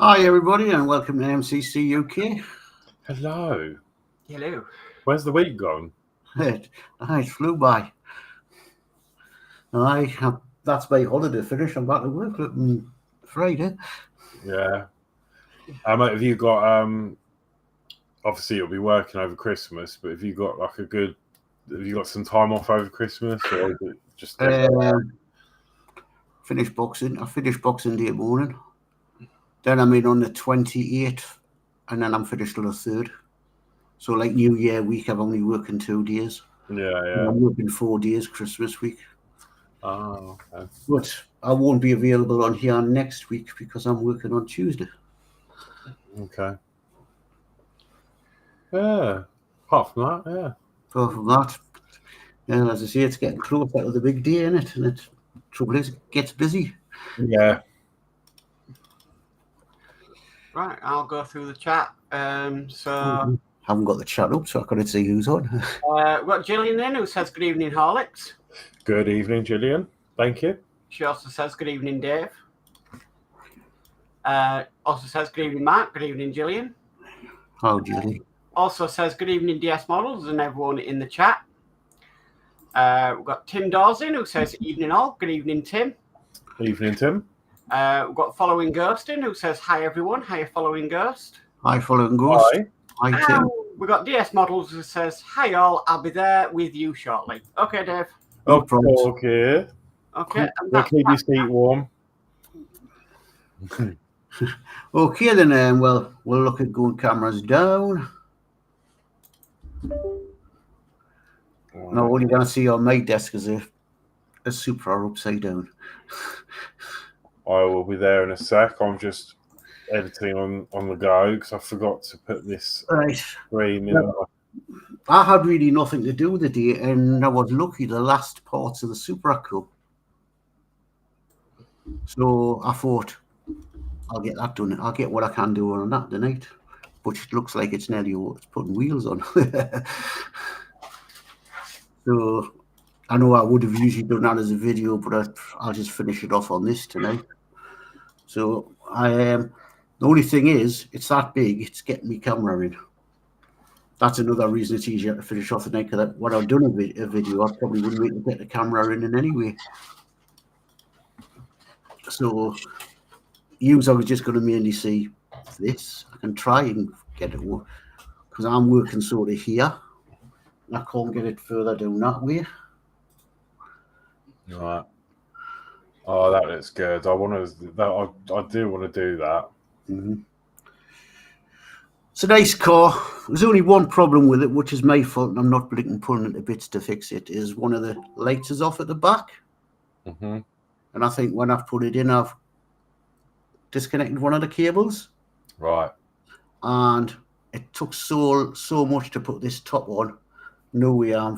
Hi everybody and welcome to MCC UK. Hello. Hello. Where's the week gone? It flew by. That's my holiday finish. I'm back to work on Friday. Yeah. Have you got obviously you'll be working over Christmas, but have you got some time off over Christmas, or is it just finish boxing? I finished Boxing Day morning. Then I'm in on the 28th, and then I'm finished on the 3rd. So like New Year week, I'm only working 2 days. Yeah. I'm working 4 days Christmas week. Oh, okay. But I won't be available on here next week because I'm working on Tuesday. Okay. Yeah. Apart from that, yeah. Apart from that, yeah, as I say, it's getting closer to the big day, isn't it? And trouble is, it gets busy. Yeah. Right, I'll go through the chat. Haven't got the chat up, so I couldn't see who's on. We've got Gillian in, who says good evening, Horlixs. Good evening, Gillian. Thank you. She also says good evening, Dave. Also says good evening, Mark. Good evening, Gillian. How, Gillian? Also says good evening, DS Models, and everyone in the chat. We've got Tim Dawson, who says evening all. Good evening, Tim. Evening, Tim. We've got Following Ghostin, who says hi, everyone. Hi, Following Ghost. Hi, Following Ghost. Hi. Hi, Tim. We've got DS Models, who says hi, all. I'll be there with you shortly. Okay, Dave. No problems. Okay. Okay. We'll keep your seat warm. Okay, then, well, we'll look at going cameras down. Now, all you're going to see on my desk is a Supra upside down. I will be there in a sec. I'm just editing on the go because I forgot to put this screen in. I had really nothing to do with the day, and I was lucky the last parts of the Supra Cup. So I thought, I'll get that done. I'll get what I can do on that tonight. But it looks like it's nearly it's putting wheels on. So I know I would have usually done that as a video, but I'll just finish it off on this tonight. So the only thing is, it's that big, it's getting me camera in. That's another reason it's easier to finish off the night, because when I've done a video, I probably wouldn't wait to get the camera in anyway. So I was just going to mainly see this. I can try and get it, because I'm working sort of here. I can't get it further down that way. Right. Oh, that looks good. I do want to do that. Mm-hmm. It's a nice car. There's only one problem with it, which is my fault, and I'm not pulling it to bits to fix it. Is one of the lights is off at the back, and I think when I've put it in, I've disconnected one of the cables. Right. And it took so much to put this top on. No way I'm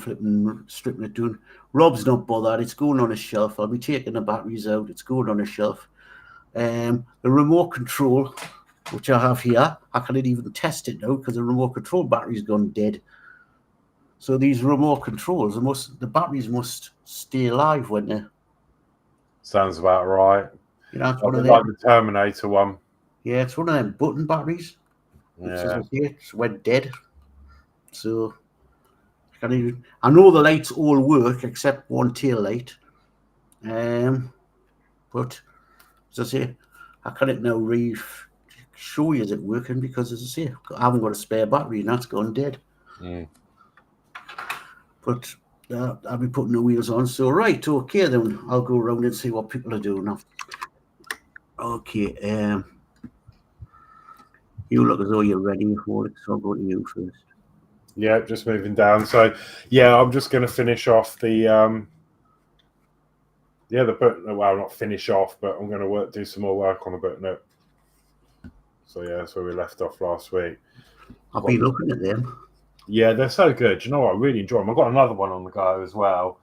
stripping it down. Rob's not bothered. It's going on a shelf. I'll be taking the batteries out. It's going on a shelf. The remote control, which I have here, I can't even test it now because the remote control battery's gone dead. So these remote controls, the batteries must stay alive when they. Sounds about right. You know, it's one of them. Like the Terminator one. Yeah, it's one of them button batteries. Yeah. It went dead. So I know the lights all work except one tail light. But as I say, I can't now show you it working because, as I say, I haven't got a spare battery and that's gone dead. But I'll be putting the wheels on. So right, okay, then I'll go around and see what people are doing now. Okay, you look as though you're ready for it, so I'll go to you first. Yeah, just moving down. So, yeah, I'm just going to finish off the book. Well, not finish off, but I'm going to do some more work on the book note. So, yeah, that's where we left off last week. I've been looking at them. Yeah, they're so good. You know what? I really enjoy them. I've got another one on the go as well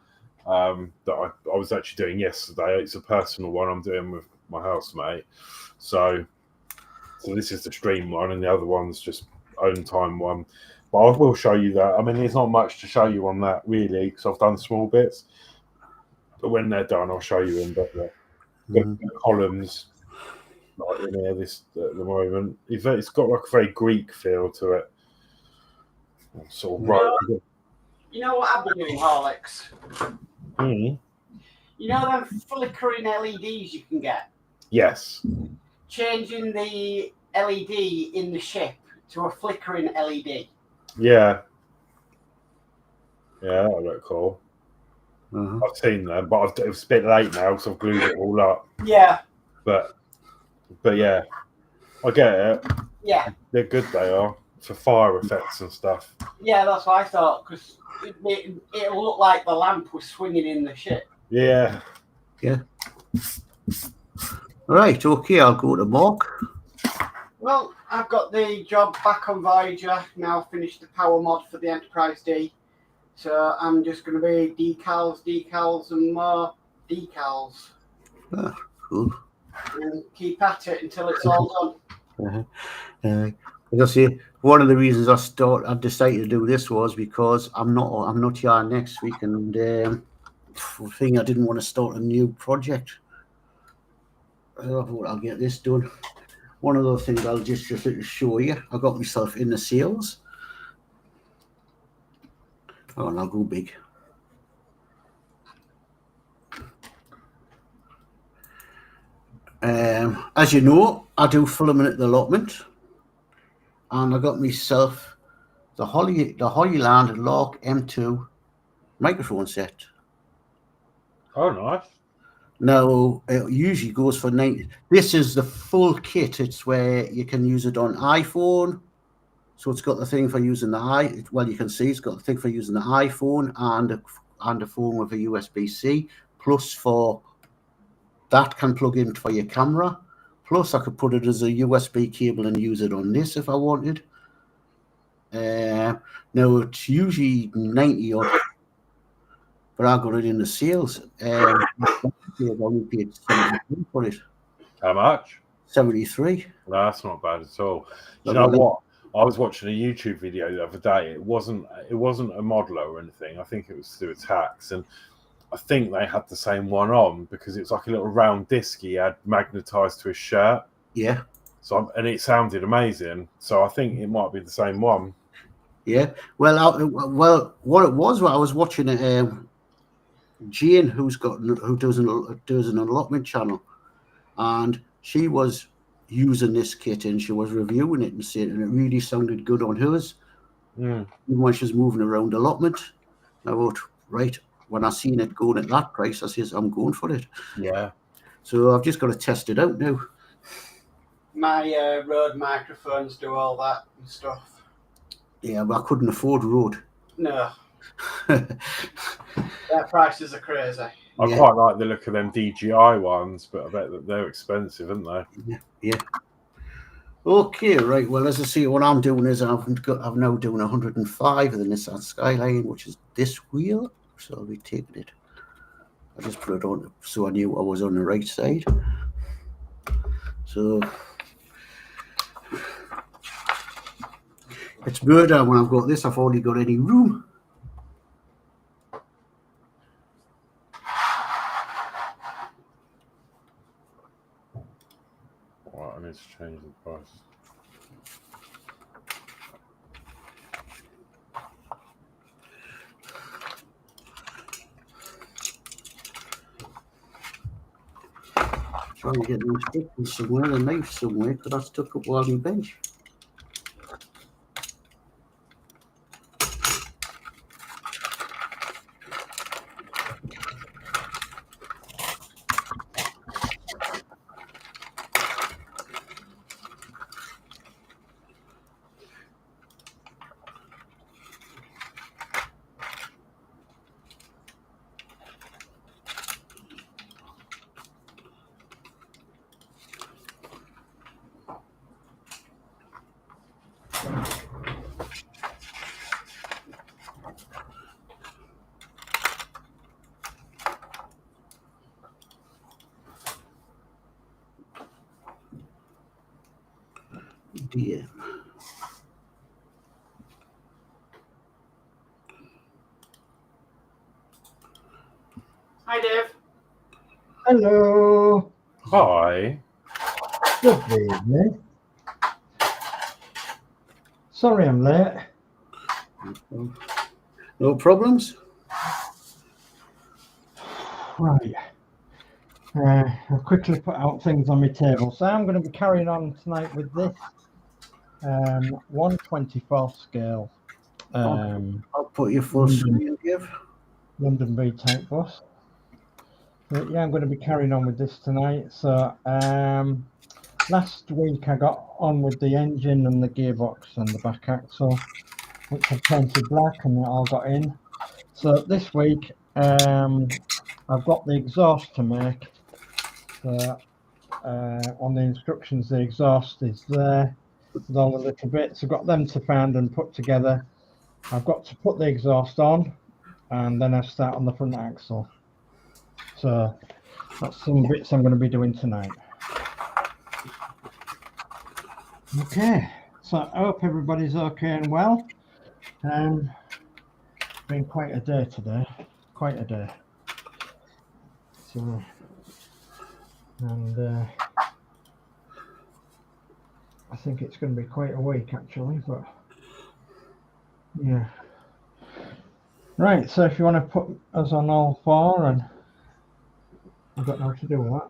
that I was actually doing yesterday. It's a personal one I'm doing with my housemate. So this is the stream one, and the other one's just own time one. But I will show you that. I mean, there's not much to show you on that, really, because I've done small bits. But when they're done, I'll show you them. But the columns like in here this at the moment. It's got like a very Greek feel to it. Sort of right. You know what I've been doing, Horlixs? Mm. You know them flickering LEDs you can get? Yes. Changing the LED in the ship to a flickering LED. Yeah. Yeah, that look cool. Uh-huh. I've seen them, but it's a bit late now because I've glued it all up. Yeah. But yeah, I get it. Yeah. They're good, they are, for fire effects and stuff. Yeah, that's what I thought, because it'll look like the lamp was swinging in the ship. Yeah. Yeah. Right, okay, I'll go to Mark. Well, I've got the job back on Voyager, now finished the power mod for the Enterprise D. So I'm just going to be decals, and more decals. Ah, cool. And keep at it until it's all done. As I say, one of the reasons I decided to do this was because I'm not here next week, and the thing I didn't want to start a new project. I thought I'll get this done. One of the things I'll just show you, I got myself in the sales. Oh, and I'll go big. As you know, I do filament allotment, and I got myself the Hollyland Lark M2 microphone set. Oh, nice. Now, it usually goes for 90. This is the full kit. It's where you can use it on iPhone. So it's got the thing for using the well, you can see it's got the thing for using the iPhone and a phone with a USB-C. Plus, for that can plug in for your camera. Plus, I could put it as a USB cable and use it on this if I wanted. Now, it's usually 90 odd, but I got it in the sales. I only paid 73 for it. How much? 73. No, that's not bad at all. Do you know what? I was watching a YouTube video the other day. It wasn't a modeler or anything. I think it was to do with tax, and I think they had the same one on because it's like a little round disc he had magnetized to his shirt. Yeah. So and it sounded amazing. So I think it might be the same one. Yeah. Well, what it was, I was watching Jane, who does an allotment channel, and she was using this kit and she was reviewing it and saying, and it really sounded good on hers. Even when she was moving around allotment. I thought, right, when I seen it going at that price, I says, I'm going for it. Yeah. So I've just got to test it out now. My Rode microphones do all that and stuff. Yeah, but I couldn't afford Rode. No. Their prices are crazy. I quite like the look of them DJI ones, but I bet that they're expensive, aren't they? Yeah. Okay, right. Well, as I say, what I'm doing is I'm now doing 105 of the Nissan Skyline, which is this wheel. So I'll be taking it. I just put it on so I knew I was on the right side. So it's murder when I've got this. I've only got any room. I need to change the price. Trying to get my stick somewhere, a knife somewhere, because I stuck up while you bench. Dear. Hi, Dave. Hello. Hi. Good evening. Sorry I'm late. No problems. Right. I'll quickly put out things on my table. So I'm going to be carrying on tonight with this 1/24 scale I'll put your full screen, Dave. London B type bus. But yeah, I'm going to be carrying on with this tonight. So last week I got on with the engine and the gearbox and the back axle, which I painted black and it all got in. So this week I've got the exhaust to make. So on the instructions, the exhaust is there with all the little bits. I've got them to find and put together. I've got to put the exhaust on and then I start on the front axle. So that's some bits I'm going to be doing tonight. Okay, so I hope everybody's okay and well. It's been quite a day today, quite a day. So, and I think it's going to be quite a week actually, but yeah. Right, so if you want to put us on all four, and I don't know how to do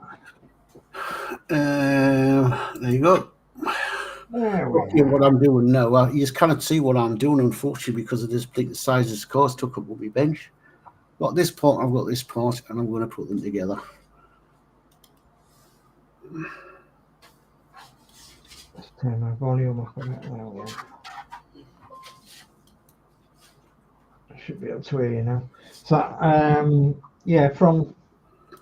that. There you go. There we Okay, what I'm doing now, you just cannot see what I'm doing, unfortunately, because of this big size of this course took up on my bench. Got this part, I've got this part, and I'm going to put them together. Let's turn my volume up a bit. There we go. I should be able to hear you now. So, yeah,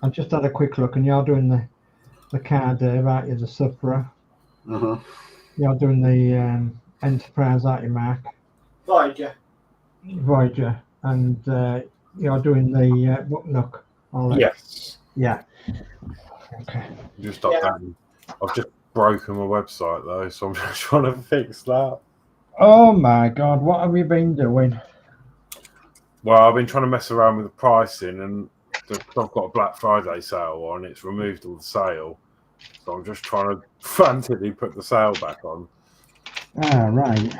I just had a quick look, and you're doing the car, Dave, aren't you? The Supra. Uh-huh. You're doing the Enterprise, aren't you, Mark? Voyager. And you're doing the Mccuk. Yes. Yeah. Okay. Just updating. I've just broken my website though, so I'm just trying to fix that. Oh my God, what have you been doing? Well, I've been trying to mess around with the pricing, and I've got a Black Friday sale on. It's removed all the sale, so I'm just trying to frantically put the sale back on. Ah, right.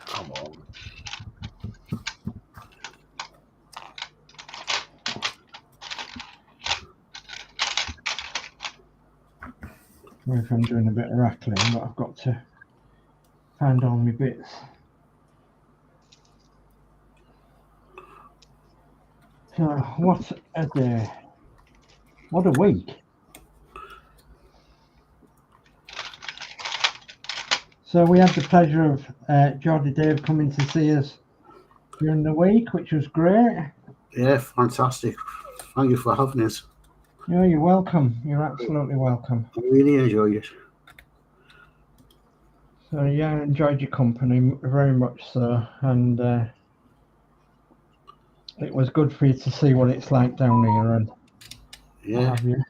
Come on. If I'm doing a bit of rattling, but I've got to find all my bits. So, what a day. What a week. So we had the pleasure of Geordie Dave coming to see us during the week, which was great. Yeah, fantastic. Thank you for having us. Yeah, you're welcome. You're absolutely welcome. I really enjoyed it. So yeah, I enjoyed your company very much so, and it was good for you to see what it's like down here. And yeah, have you?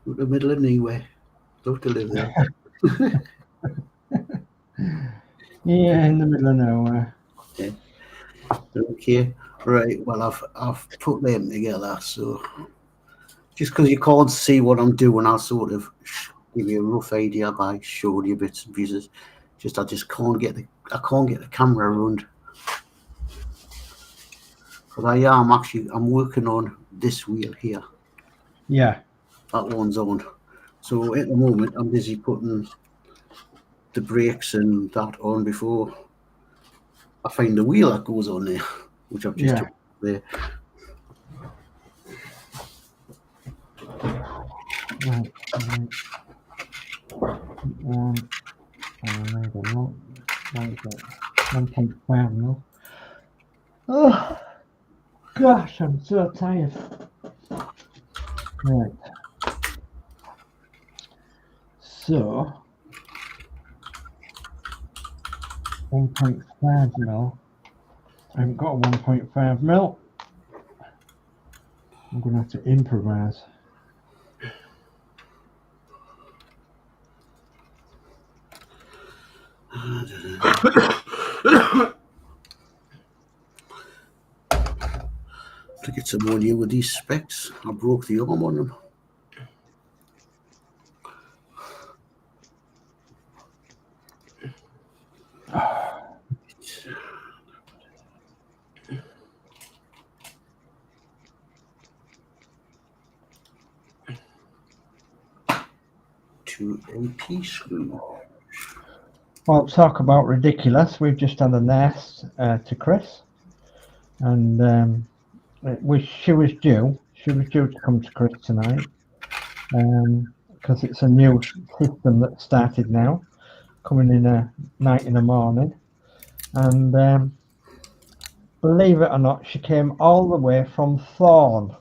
The middle of nowhere. Love to live there. Yeah, in the middle of nowhere. Yeah. Okay. Right. Well, I've put them together, so just because you can't see what I'm doing, I'll sort of give you a rough idea by showing you bits and pieces. I just can't get the camera around. But I'm working on this wheel here. Yeah. That one's on. So at the moment I'm busy putting the brakes and that on before I find the wheel that goes on there, which I've just took there. Right. I made a lot. What is it? 1.5 mil. Oh gosh, I'm so tired. Right. So 1.5 mil. I haven't got a 1.5 mil. I'm gonna have to improvise. To get some more new with these specs. I broke the arm on them. To a piece glue. Well, talk about ridiculous. We've just had a nest to Chris, and she was due. She was due to come to Chris tonight, because it's a new system that started now, coming in at night in the morning, and believe it or not, she came all the way from Thorn.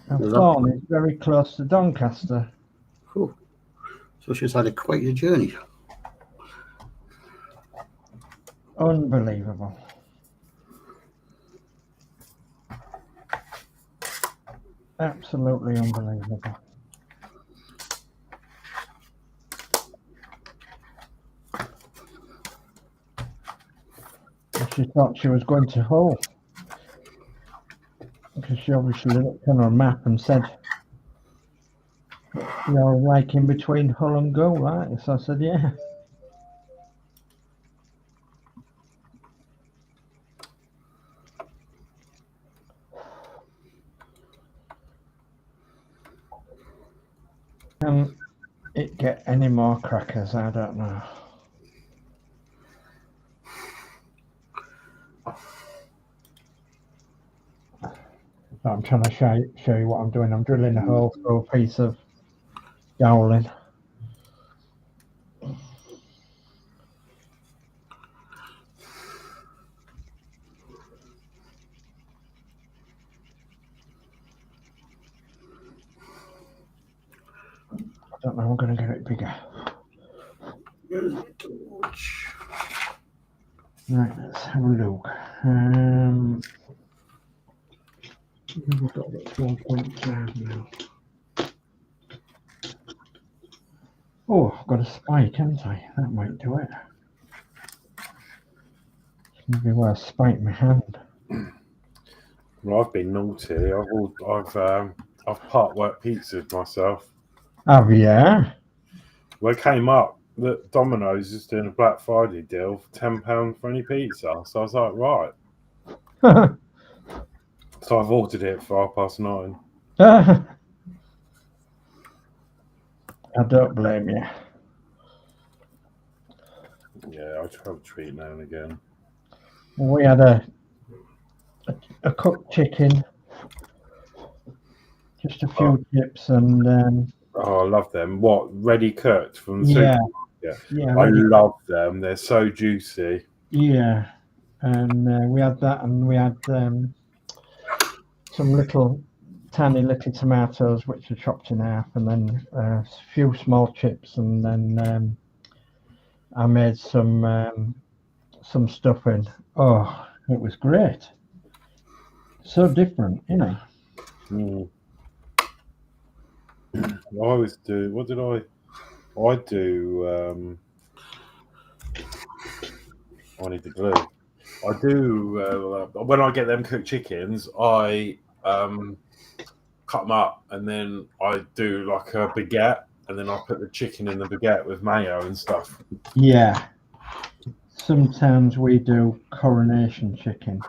And Thorn is very close to Doncaster. Oh, so she's had quite a journey. Unbelievable. Absolutely unbelievable. She thought she was going to Hull, because she obviously looked on her map and said, "You're like in between Hull and Go, right?" So I said, "Yeah." Can it get any more crackers? I don't know. I'm trying to show you what I'm doing. I'm drilling a hole through a piece of Gowling. I don't know, I'm going to get it bigger. Right, let's have a look. We've got it 1.5 now. Oh, I've got a spike, haven't I? That might do it. Maybe where I spike my hand. Well, I've been naughty. I've Partwork pizzas myself. Oh, yeah? Well, it came up that Domino's is doing a Black Friday deal for £10 for any pizza. So I was like, right. So I've ordered it for 9:30. I don't blame you. Yeah, I try to treat now and again. We had a cooked chicken, just a few chips, and oh, I love them. What, ready cooked from the yeah, I love them. They're so juicy. Yeah, and we had that, and we had some tiny little tomatoes which are chopped in half, and then a few small chips, and then I made some stuffing. Oh, it was great. So different, you know. I always do. What did I do? I need the glue. I do when I get them cooked chickens, I cut them up, and then I do like a baguette, and then I put the chicken in the baguette with mayo and stuff. Yeah. Sometimes we do coronation chicken.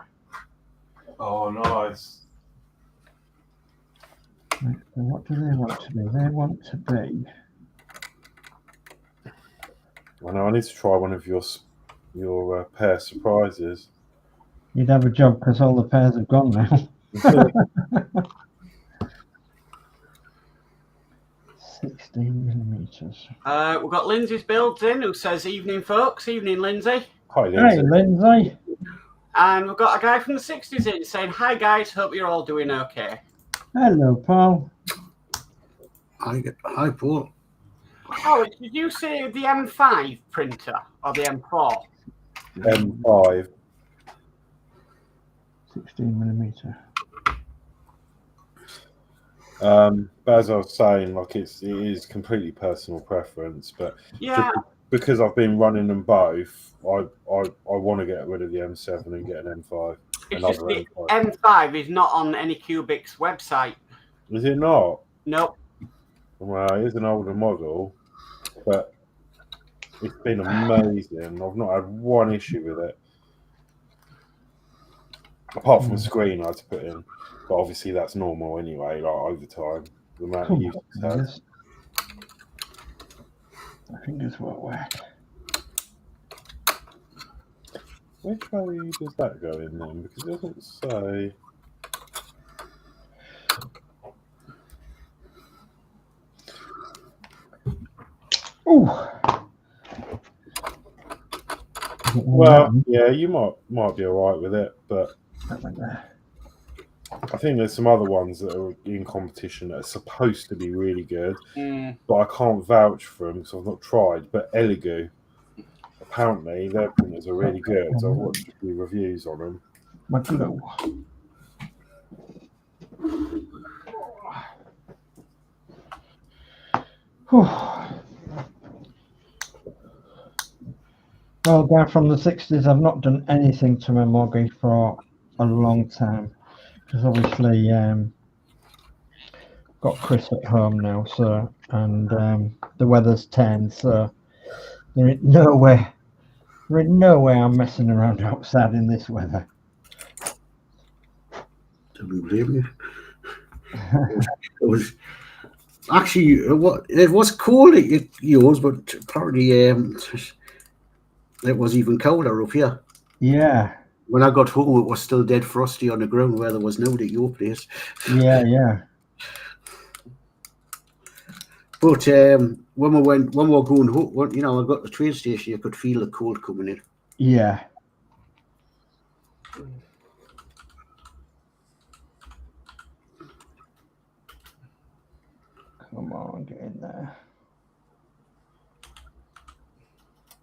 Oh, nice. Right, so what do they want to do? They want to be. I know. I need to try one of your pear surprises. You'd have a job because all the pears have gone now. 16mm. We've got Lindsey's Builds in, who says, "Evening, folks." Evening, Lindsey. Hi, Lindsey. Hey, Lindsey. And we've got a guy from the 60s in saying, "Hi, guys. Hope you're all doing okay." Hello, Paul. Hi, Paul. Oh, did you say the M5 printer or the M4? M5. 16mm. But as I was saying, like it is completely personal preference. But Yeah. because I've been running them both, I want to get rid of the M7 and get an M5. It's just the M5 is not on any Cubik's website. Is it not? Nope. Well, it is an older model, but it's been amazing. I've not had one issue with it. Apart from a screen I had to put in. But obviously that's normal anyway, like over time. The amount of use it has. My fingers won't work. Which way does that go in then? Because it doesn't say. Oh. Well, yeah, you might be alright with it, but I think there's some other ones that are in competition that are supposed to be really good, but I can't vouch for them because I've not tried. But Elegoo, apparently their printers are really good. So I've watched a few reviews on them. My glue. Well, down from the 60s, I've not done anything to my Moggy for a long time because obviously got Chris at home now, so and the weather's 10, so there ain't no way I'm messing around outside in this weather. Don't blame you. It was actually it was cold at yours, but apparently it was even colder up here. Yeah. When I got home, it was still dead frosty on the ground where there was nobody at your place. Yeah. But when we were going home, you know, I got to the train station, you could feel the cold coming in. Yeah. Come on, get in there.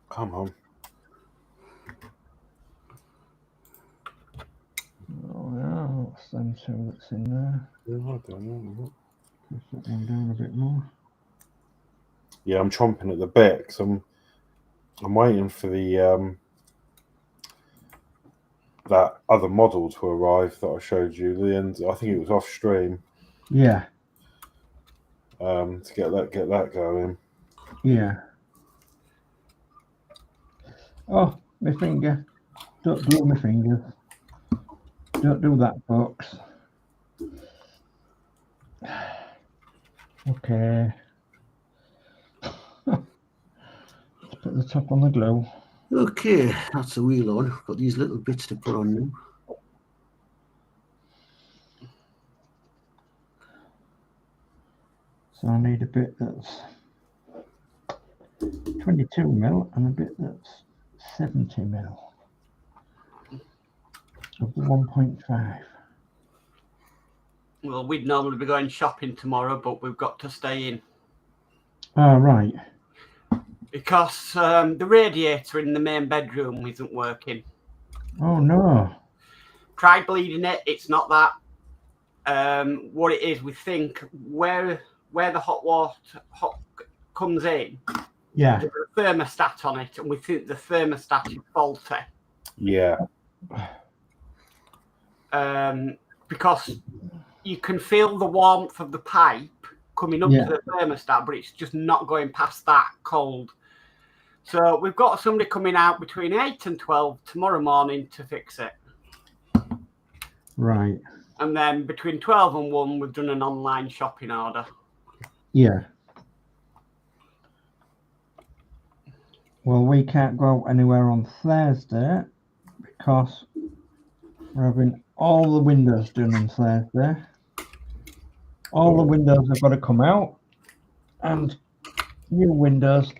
Come on. Oh, yeah, what's them two that's in there? Yeah, I don't know. Push that one down a bit more. Yeah, I'm chomping at the bit because I'm waiting for the that other model to arrive that I showed you. The end, I think it was off stream. Yeah. To get that going. Yeah. Oh, my finger. Don't glue my fingers. Don't do that, folks. Okay. Let's put the top on the glue. Okay, that's the wheel on. Got these little bits to put on now. So I need a bit that's 22 mil and a bit that's 70 mil of the 1.5. Well, we'd normally be going shopping tomorrow, but we've got to stay in. Oh, right. Because the radiator in the main bedroom isn't working. Oh, no. Tried bleeding it, it's not that. What it is, we think where the hot comes in, Yeah. there's a thermostat on it, and we think the thermostat is faulty. Yeah. Because you can feel the warmth of the pipe coming up to the thermostat, but it's just not going past that cold. So we've got somebody coming out between 8 and 12 tomorrow morning to fix it. Right. And then between 12 and 1, we've done an online shopping order. Yeah. Well, we can't go anywhere on Thursday because we're having all the windows done on Thursday. All the windows have got to come out, and new windows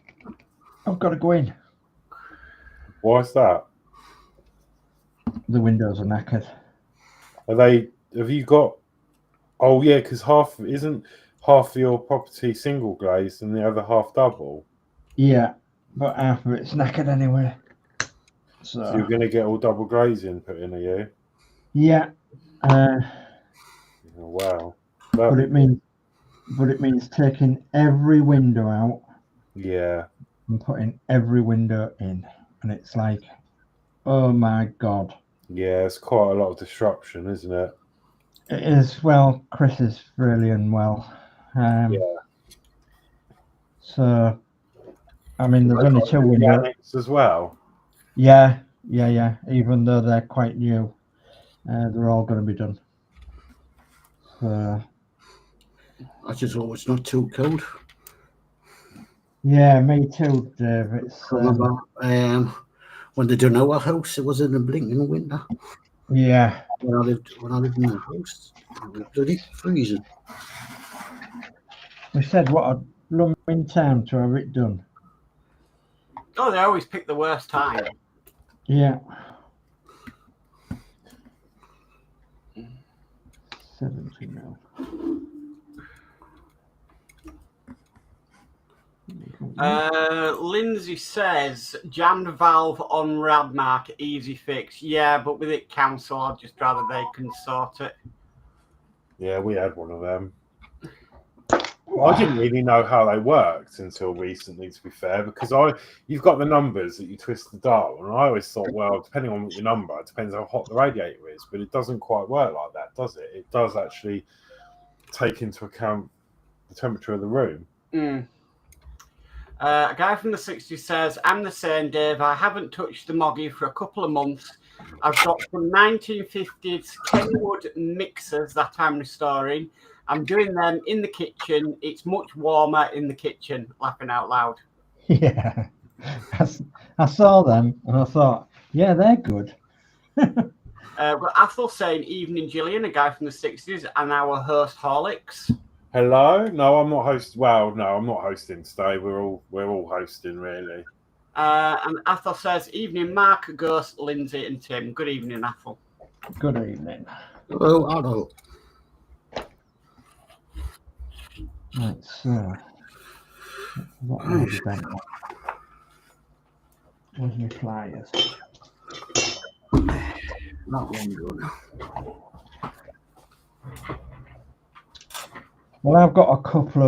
have got to go in. Why is that? The windows are knackered. Are they? Have you got? Oh yeah, because isn't half of your property single glazed and the other half double? Yeah, but half of it's knackered anyway. So you're going to get all double glazing put in, are you? Yeah. Oh, wow. But it means taking every window out. Yeah. And putting every window in, and it's like, oh my god. Yeah, it's quite a lot of disruption, isn't it? It is. Well, Chris is really unwell. Yeah. So, I mean, there's only 2 windows. Mechanics as well. Yeah. Even though they're quite new, they're all going to be done. So, I just hope it's not too cold. yeah, me too, Dave. It's Remember, when they done our house, it was in the blinking winter. yeah. When I lived in the house, it was bloody freezing. We said what a blooming time to have it done. Oh, they always pick the worst time. Yeah. 70 now. Lindsey says jammed valve on Radmark, easy fix. Yeah, but with it cancelled, I'd just rather they can sort it. Yeah, we had one of them. I didn't really know how they worked until recently, to be fair, because you've got the numbers that you twist the dial, and I always thought, well, depending on your number, it depends how hot the radiator is, but it doesn't quite work like that, does it? It does actually take into account the temperature of the room. A guy from the 60s says, I'm the same, Dave. I haven't touched the Moggy for a couple of months. I've got some 1950s Kenwood mixers that I'm restoring. I'm doing them in the kitchen. It's much warmer in the kitchen, laughing out loud. Yeah. I saw them and I thought, yeah, they're good. But Athel saying, evening, Gillian, a guy from the 60s, and our host, Horlixs. Hello? No, I'm not hosting. Well, no, I'm not hosting today. We're all hosting, really. And Athel says, evening, Mark, Ghost, Lindsay, and Tim. Good evening, Athel. Good evening. Oh, I know. Right, so what have we done? Where's my flyers? Not one done. Well, I've got a couple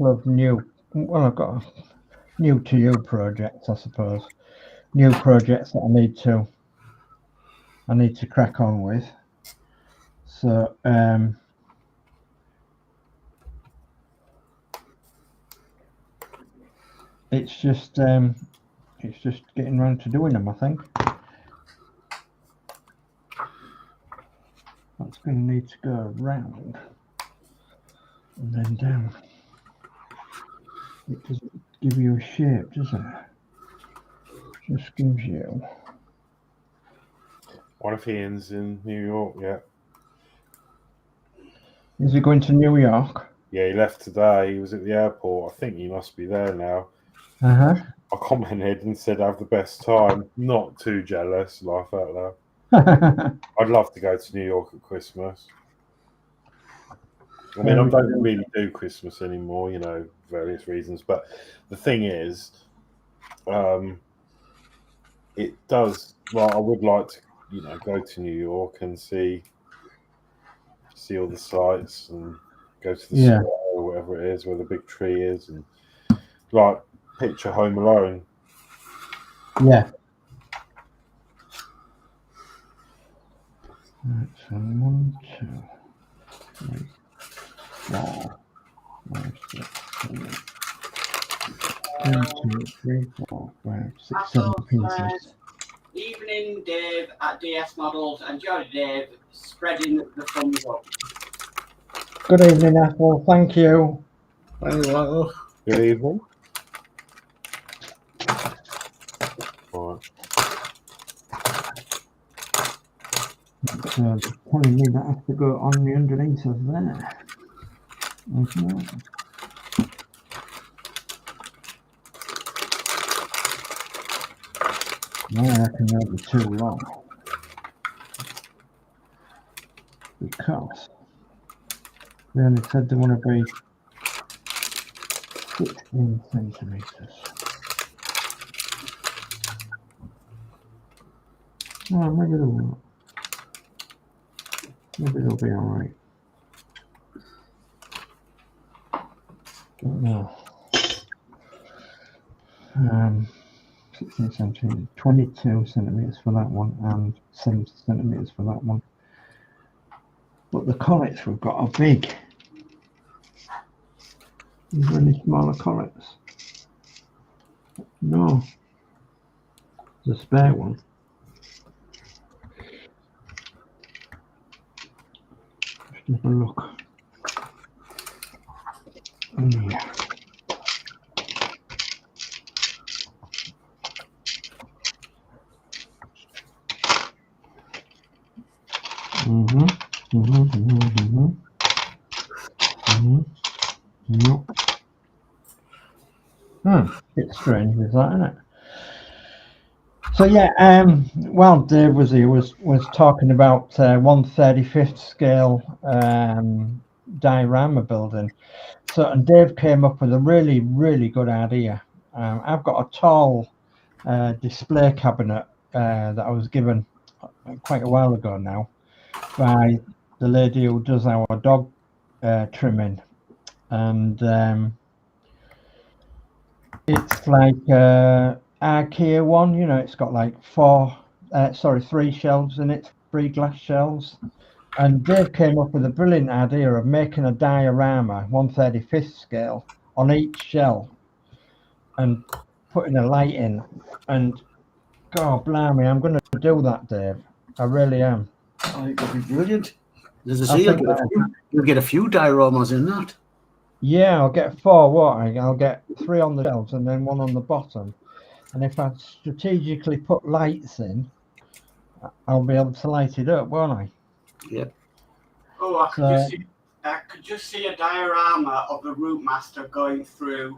of new. Well, I've got a new to you projects, I suppose. New projects that I need to crack on with. So, it's just getting around to doing them, I think. That's going to need to go round and then down. It doesn't give you a shape, does it? Just gives you. One of Ian's in New York, yeah. Is he going to New York? Yeah, he left today. He was at the airport. I think he must be there now. Uh-huh. I commented and said, have the best time. Not too jealous, laugh out loud. I'd love to go to New York at Christmas. I mean, I don't really do Christmas anymore, you know, various reasons. But the thing is, it does. Well, I would like to, you know, go to New York and see all the sights and go to the square or whatever it is where the big tree is, and like picture Home Alone. Yeah. Right, so 1, 2, 3, 4, 5, 6, 7, 1, 2, 3, 4, 5, 6, 7 pieces. Evening, Dave at DS Models and Geordie Dave spreading the thumbs up. Good evening, Ethel. Thank you. Hello. Good evening. All right. So telling me that I have to go on the underneath of there. Okay. No, I reckon they'll be too long. Because they only said they want to be 16 centimetres. Well, maybe they won't. Maybe they'll be alright. Don't know. 16 centimetres, 22 centimetres for that one, and 70 centimetres for that one. But the collets we've got are big. Is there any smaller collets? No. There's a spare one. Just have a look. Yeah. Bit strange with that, isn't it? So yeah, well, Dave was talking about 1/35th scale diorama building. So, and Dave came up with a really good idea. I've got a tall display cabinet that I was given quite a while ago now by the lady who does our dog trimming, and it's like IKEA one, you know. It's got like 3 shelves in it, 3 glass shelves. And Dave came up with a brilliant idea of making a diorama 1/35th scale on each shelf and putting a light in. And God blimey, I'm going to do that, Dave. I really am. I think that'd be brilliant. As I say, you'll get a few dioramas in that. Yeah, I'll get 4, won't I? I'll get 3 on the shelves and then 1 on the bottom. And if I strategically put lights in, I'll be able to light it up, won't I? Yep. Oh, I could just see a diorama of the route master going through.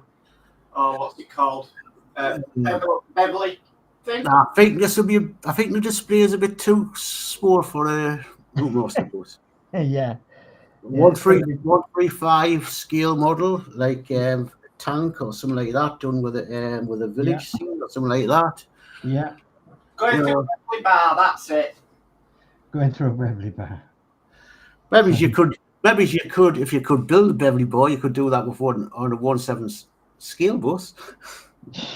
Oh, what's it called? Beverly thing. I think this will be. I think the display is a bit too small for a route master bus. Yeah. 135 scale model, like tank or something like that, done with a village scene or something like that. Yeah. Going through a Beverly bar. That's it. Going through a Beverly bar. Maybe you could, if you could build a Beverly bar, you could do that with one on a 1/7 scale bus.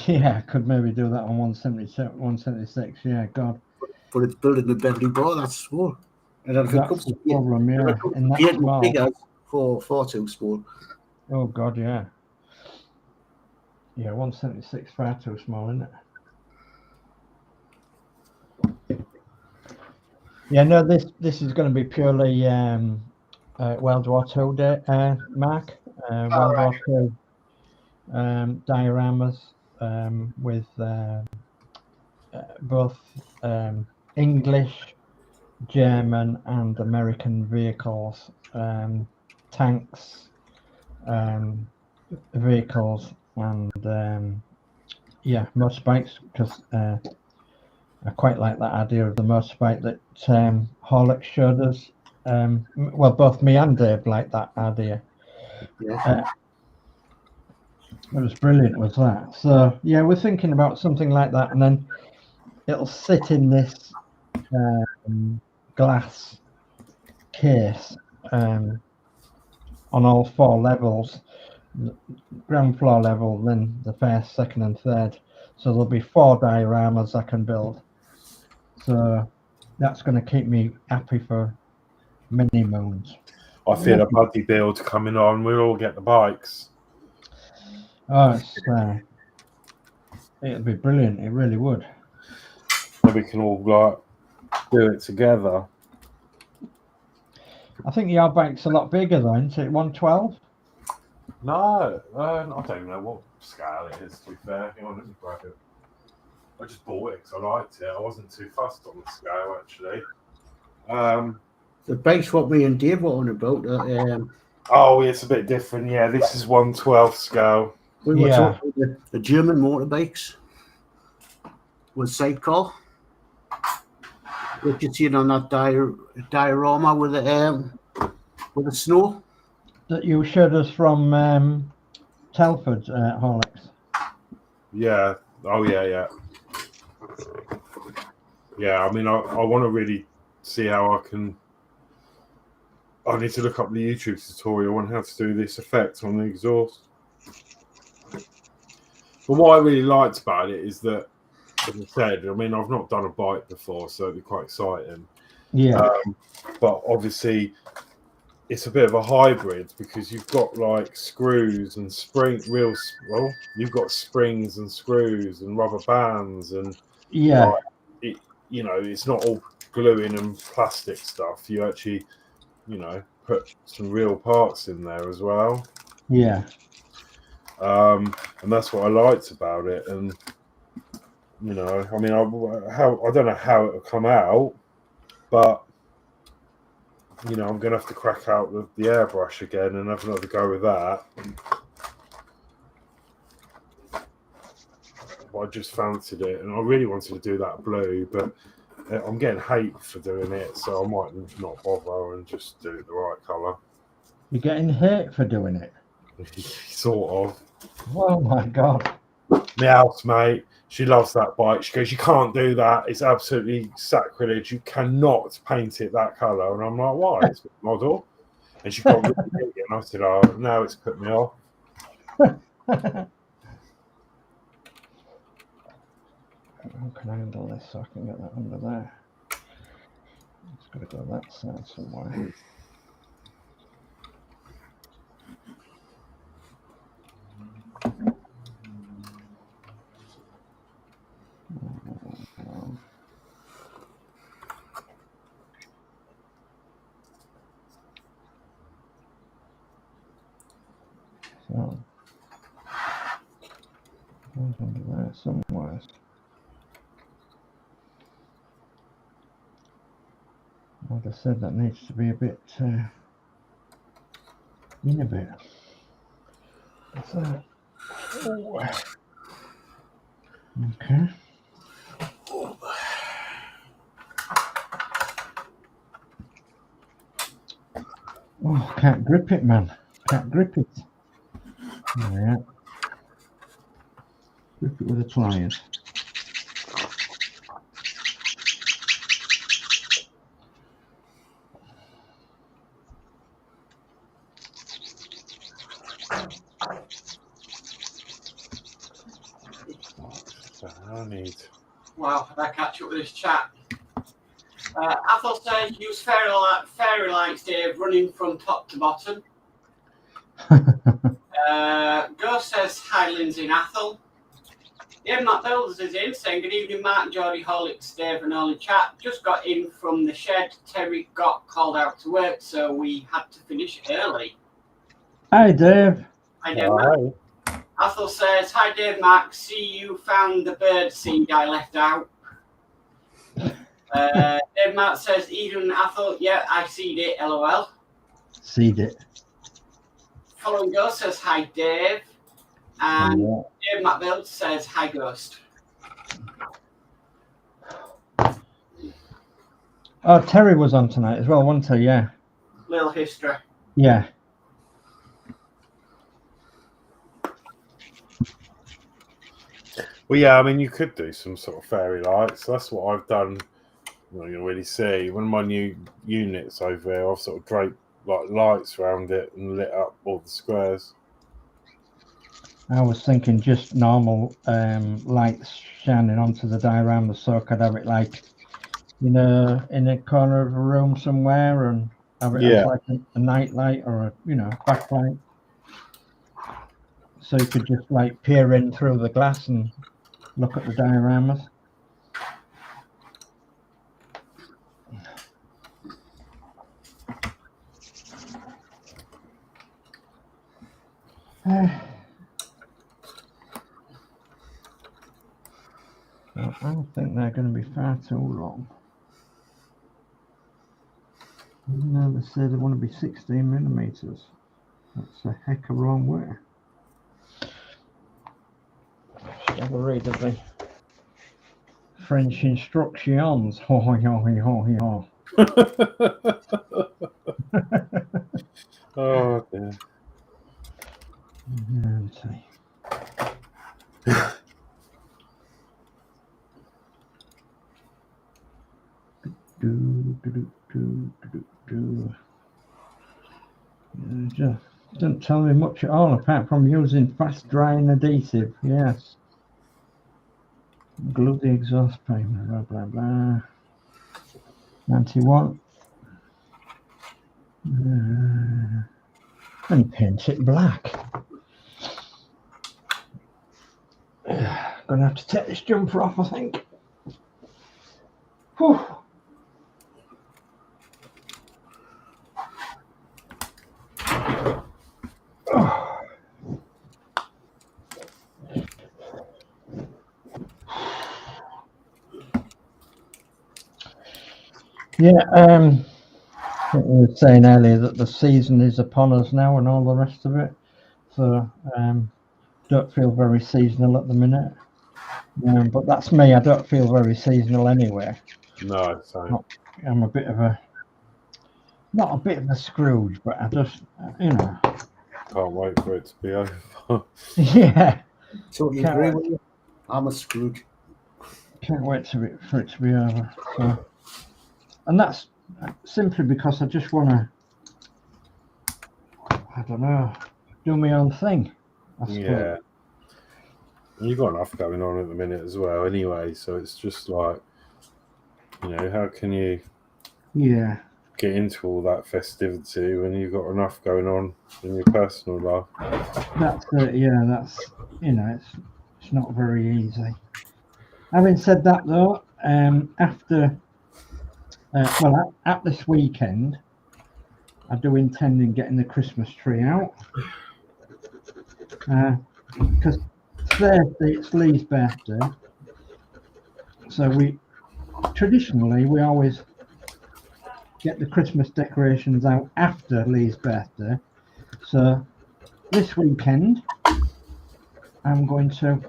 Yeah, I could maybe do that on 176. Yeah, God. But it's building the Beverly bar, that's small. And if it comes That's the problem, yeah. In that small. Bigger for too small. Oh God, yeah. Yeah, 176 far too small, isn't it? Yeah, no, this is going to be purely World War II Mark. World War II dioramas with both English, German and American vehicles, tanks, vehicles, and motorbikes, because I quite like that idea of the motorbike that Horlixs showed us. Well, both me and Dave like that idea. Yeah. It was brilliant, was that? So yeah, we're thinking about something like that, and then it'll sit in this glass case on all 4 levels, ground floor level, then the first, second and third. So there'll be 4 dioramas I can build. So that's going to keep me happy for many moons. I feel a buddy build coming on. We'll all get the bikes. Oh, it'll be brilliant. It really would. So we can all do it together. I think your bike's a lot bigger though, isn't it? 112? No, I don't even know what scale it is, to be fair. Hang on, let me grab it. I just bought it because I liked it. I wasn't too fussed on the scale, actually. The bike's what me and Dave were on about. Oh, it's a bit different. Yeah, this is 1/12 scale. We were talking about the German motorbikes with sidecar. What you see on that diorama with the snow that you showed us from Telford, Horlixs. Yeah. Oh, yeah. Yeah, I mean, I want to really see how I can. I need to look up the YouTube tutorial on how to do this effect on the exhaust. But what I really liked about it is that, as I said, I mean, I've not done a bike before, so it'd be quite exciting. Yeah. But obviously, it's a bit of a hybrid because you've got like screws and you've got springs and screws and rubber bands and Yeah. It's not all gluing and plastic stuff. You actually, put some real parts in there as well. Yeah. And that's what I liked about it. And I don't know how it'll come out, but I'm gonna have to crack out the airbrush again and have another go with that. I just fancied it, and I really wanted to do that blue, but I'm getting hate for doing it, so I might not bother and just do it the right colour. You're getting hate for doing it? Sort of. Oh my God. My housemate, she loves that bike. She goes, you can't do that. It's absolutely sacrilege. You cannot paint it that colour. And I'm like, why? It's a model. And she got really big, and I said, oh, now it's put me off. How can I handle this so I can get that under there? It's got to go that side somewhere. So, under there somewhere. Like I said, that needs to be a bit in a bit. What's that? Oh. Okay. Oh, can't grip it, man. Can't grip it. Yeah. Grip it with the pliers. Wow, I better catch up with this chat. Athel says, use fairy lights, Dave, running from top to bottom. Ghost says, hi, Lindsey and Athel. Matt Builds is in, saying, good evening, Mark, Geordie, Horlixs, Dave, and all in chat. Just got in from the shed. Terry got called out to work, so we had to finish early. Hi, Dave. Hi, Dave. Hi. Athel says, hi, Dave, Mark. See, you found the bird seed I left out. Dave Matt says, Eden Athel, yeah, I seed it, lol. Seed it. Following Ghost says, hi, Dave. And Dave Matt Builds says, hi, Ghost. Oh, Terry was on tonight as well, wasn't he? Yeah. Little history. Yeah. Well, yeah, I mean, you could do some sort of fairy lights. That's what I've done. You can really see one of my new units over there. I've sort of draped like lights around it and lit up all the squares. I was thinking just normal lights shining onto the diorama, so I could have it like in a corner of a room somewhere, and have it as like a night light or a backlight. So you could just like peer in through the glass and look at the dioramas. I don't think they're going to be far too long. Even though they say they want to be 16mm. That's a heck of a long way. Have a read of the French instructions. Ho ho ho ho ho. Oh dear. Just don't tell me much at all apart from using fast drying adhesive. Yes. Glue the exhaust pipe. Blah blah blah. 91. and paint it black. Gonna have to take this jumper off, I think. Whew. Yeah, I think we were saying earlier that the season is upon us now and all the rest of it. So don't feel very seasonal at the minute. But that's me. I don't feel very seasonal anyway. No, so I'm a bit of a, not a bit of a Scrooge, but I just, can't wait for it to be over. yeah. Totally Can't agree wait. with you. I'm a Scrooge. Can't wait for it to be over. So, and that's simply because I just want to, I don't know, do my own thing. I suppose. Yeah. You've got enough going on at the minute as well anyway, so it's just like, how can you get into all that festivity when you've got enough going on in your personal life? That's it, yeah, that's, it's not very easy. Having said that though, after, at this weekend, I do intend on getting the Christmas tree out. Because Thursday it's Lee's birthday. So we always get the Christmas decorations out after Lee's birthday. So this weekend I'm going to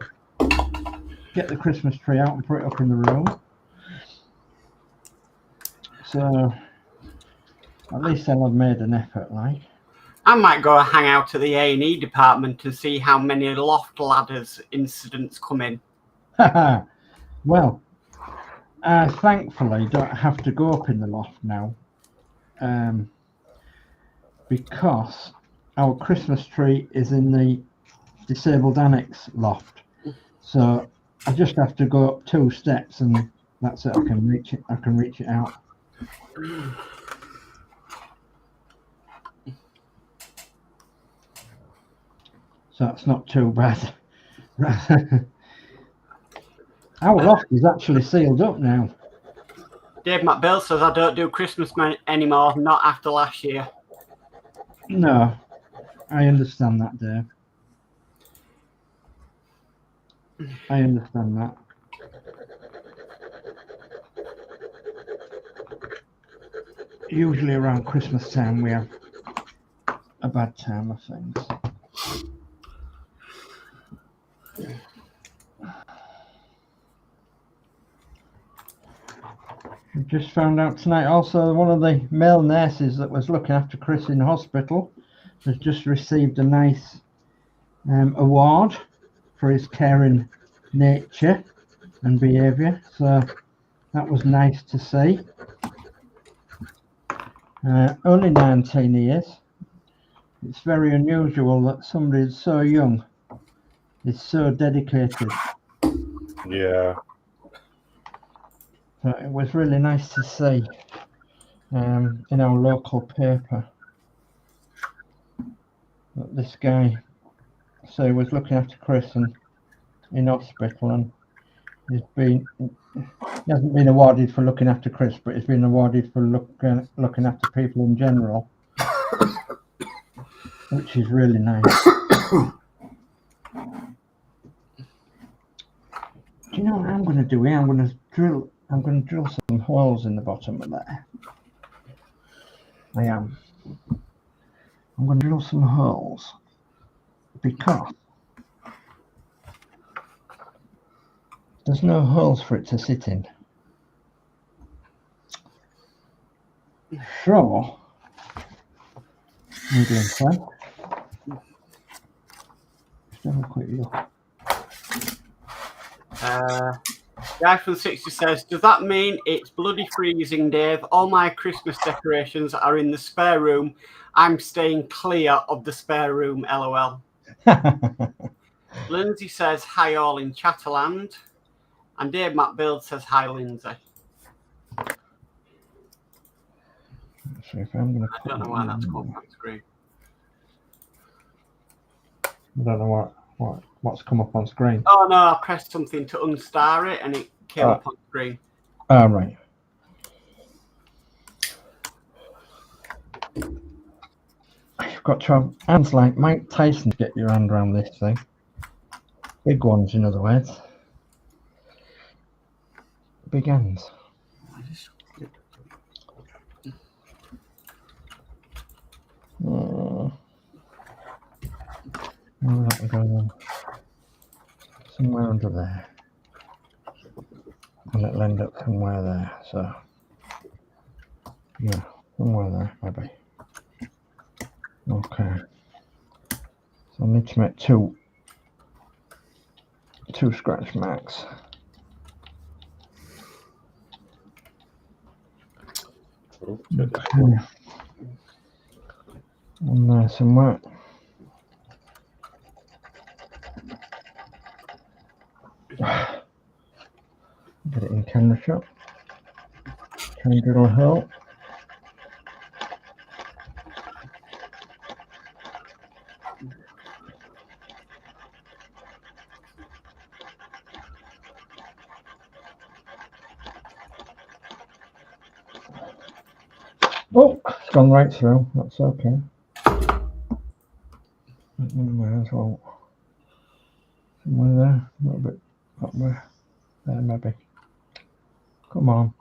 get the Christmas tree out and put it up in the room. So at least I'll have made an effort, like. I might go hang out at the A&E department and see how many loft ladders incidents come in. Well, I thankfully don't have to go up in the loft now, because our Christmas tree is in the disabled annex loft. So I just have to go up 2 steps and that's it. I can reach it out. So it's not too bad. Our loft is actually sealed up now. Dave McBill says I don't do Christmas anymore, not after last year. No, I understand that, Dave. I understand that. Usually around Christmas time we have a bad time of things. We just found out tonight also one of the male nurses that was looking after Chris in hospital has just received a nice award for his caring nature and behaviour. So that was nice to see. Only 19 years. It's very unusual that somebody so young is so dedicated. Yeah. So it was really nice to see in our local paper that this guy, so he was looking after Chris and in hospital, and he hasn't been awarded for looking after Chris, but he's been awarded for looking after people in general, which is really nice. Do you know what I'm going to do here? I'm going to drill some holes in the bottom of that. I am. I'm going to drill some holes because there's no holes for it to sit in. So, I'm going to just have a quick look. Guy from 60 says, does that mean it's bloody freezing, Dave? All my Christmas decorations are in the spare room. I'm staying clear of the spare room, LOL. Lindsey says, hi all in Chatterland. And Dave McBill says, hi Lindsey. So if I'm gonna I don't know why that's come on screen. I don't know what's come up on screen. Oh no, I pressed something to unstar it and it came up on screen. Oh, right. You've got to have hands like Mike Tyson to get your hand around this thing. Big ones, in other words. Big hands. Oh, that will go on somewhere under there. And it'll end up somewhere there, so yeah, somewhere there, maybe. Okay. So I need to make two scratch marks. Okay. And there somewhere. Get it in camera shot. Tiny little hole. Oh, it's gone right through. That's okay. Might as well. Somewhere there, a little bit up there. There, maybe. Come on.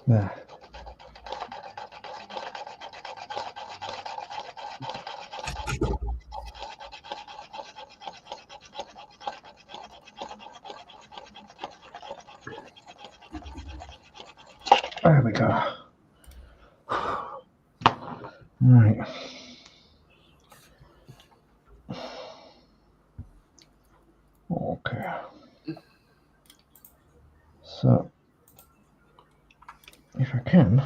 There. There we go. Right. Okay. So, if I can,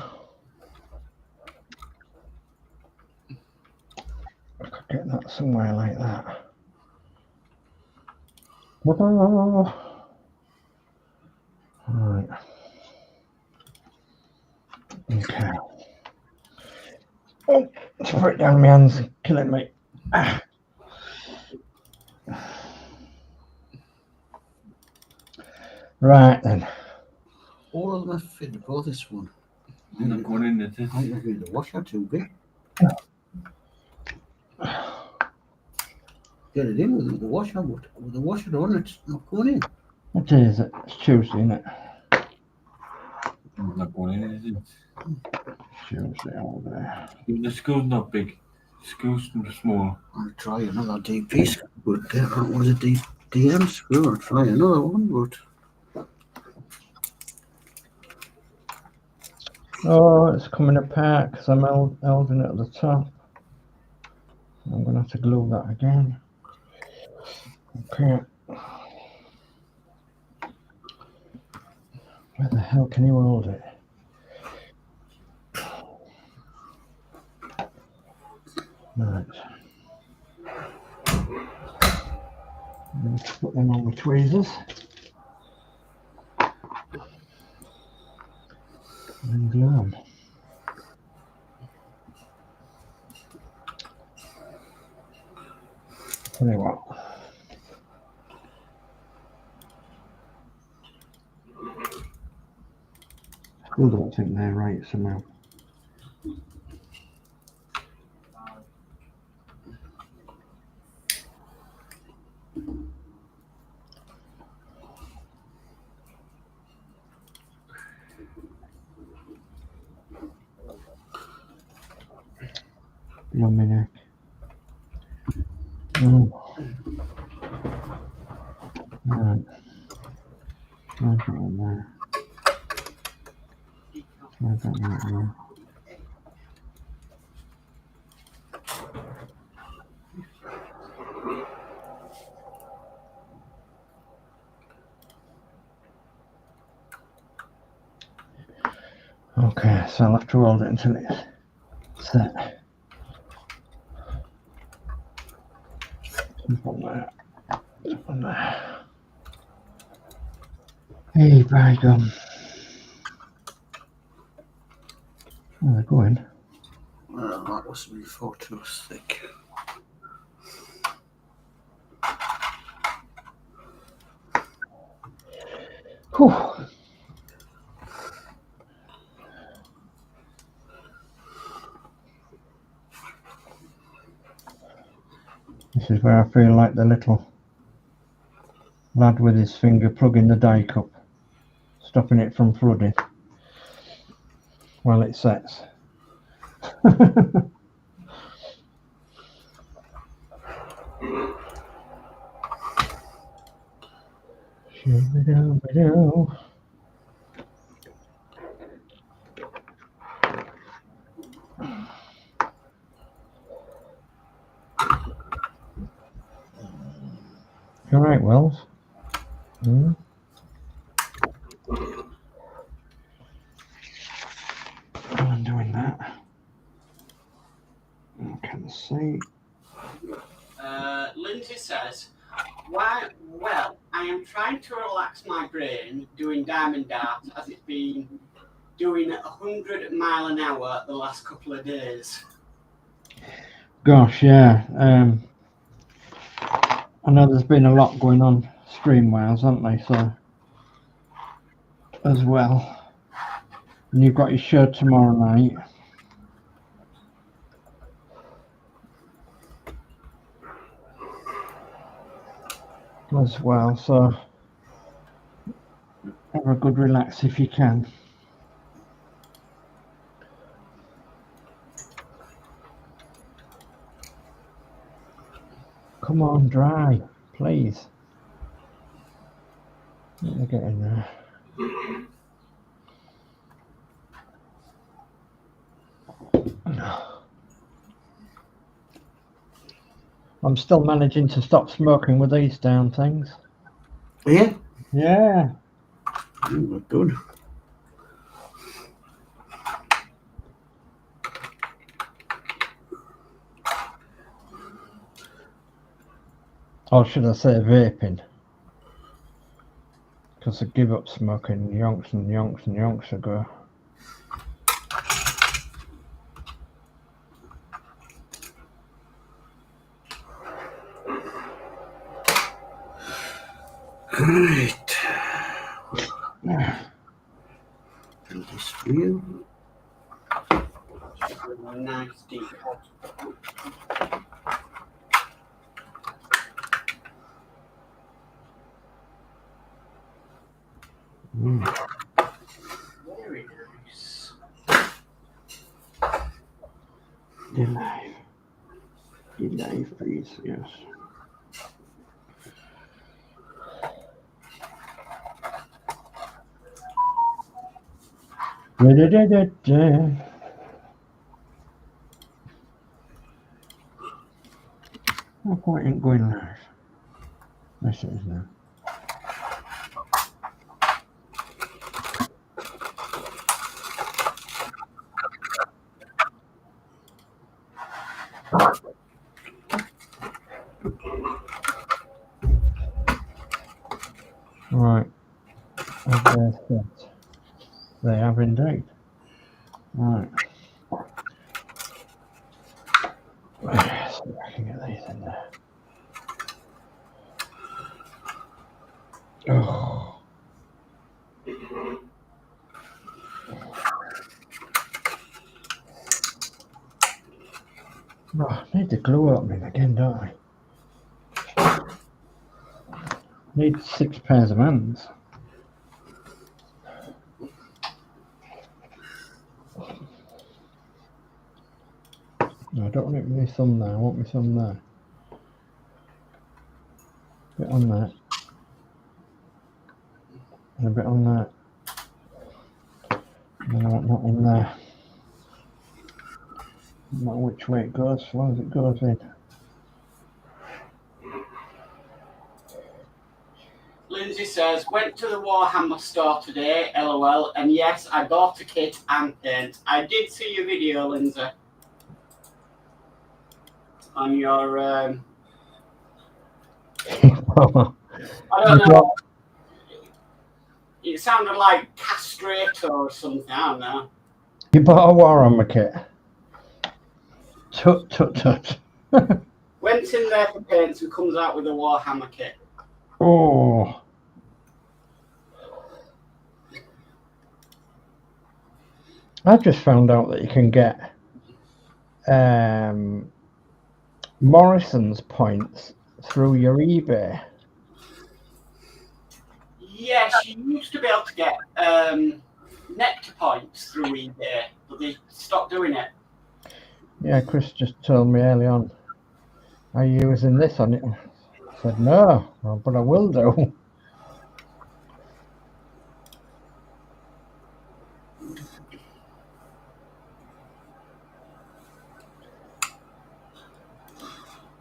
I could get that somewhere like that. All right. Okay. Oh, let's put it down my hands, killing me. Ah. Right then. All of them are fitted for this one. You're not going in it, is I think the washer too big. Get it in with the washer, with the washer on, it's not going in. What day is it? It's Tuesday, isn't it? You're not going in, is it? Tuesday over there. Even the school's not big. The school's small. I'll try another DP screw, but that was a DM screw. I'll try another one, but Oh, it's coming apart because I'm holding it at the top. I'm going to have to glue that again. Okay. Where the hell can you hold it? Right. I'm going to put them on with tweezers. And glue them. Tell you what. Still don't think they're right somehow. On my neck. Oh. Right. Try that one there. Try that right there. Okay, so I'll have to hold it until it's set. On there. On there. Hey, by gum. Oh, they're going. well, wasn't really fortunate thick. Whew. This is where I feel like the little lad with his finger plugging the dye cup, stopping it from flooding while it sets. Shoo-ba-doo-ba-doo. All right, Wells. Mm. I'm doing that. I can see. Lindsey says, "Why? Well, I am trying to relax my brain doing diamond art as it's been doing 100 mile an hour the last couple of days." Gosh, yeah. I know there's been a lot going on stream-wise, hasn't they? So, as well. And you've got your show tomorrow night. As well, so have a good relax if you can. Come on, dry, please. Let me get in there. I'm still managing to stop smoking with these down things. Yeah, Yeah. good. Or should I say vaping? Because I give up smoking yonks and yonks and yonks ago. Right. And this for you. Nice deep. Very nice. Delive, please, yes. Da-da-da-da-da. Not quite ain't going live. Yes, it is now. Right. Okay, set. They have indeed. Right. Let's see if I can get these in there. Oh. Oh, I need the glue opening again, don't I? Need 6 pairs of hands. No, I don't want it with my thumb there, I want my thumb there. A bit on that. And a bit on that. And then I want that in there. No matter which way it goes, as long as it goes in. Lindsey says, went to the Warhammer store today, LOL, and yes, I bought a kit and paint. I did see your video, Lindsey, on your, I don't know, it sounded like castrator or something, I don't know. You bought a Warhammer kit? Tut, tut, tut. Went in there for paints and comes out with a Warhammer kit. Oh. I just found out that you can get Morrison's points through your eBay. Yes, you used to be able to get nectar points through eBay, but they stopped doing it. Yeah, Chris just told me early on, are you using this on it? I said, no, but I will do.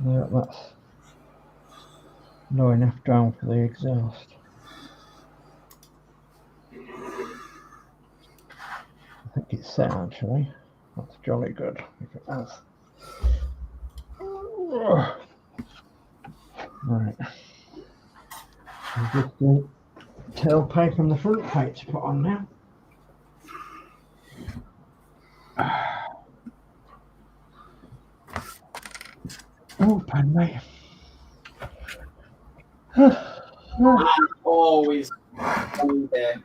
Yeah, that's low enough down for the exhaust. I think it's set actually. That's jolly good if it has. Right. Just the tailpipe and the front pipe to put on now. Oh, pardon me. I'm always on eBay.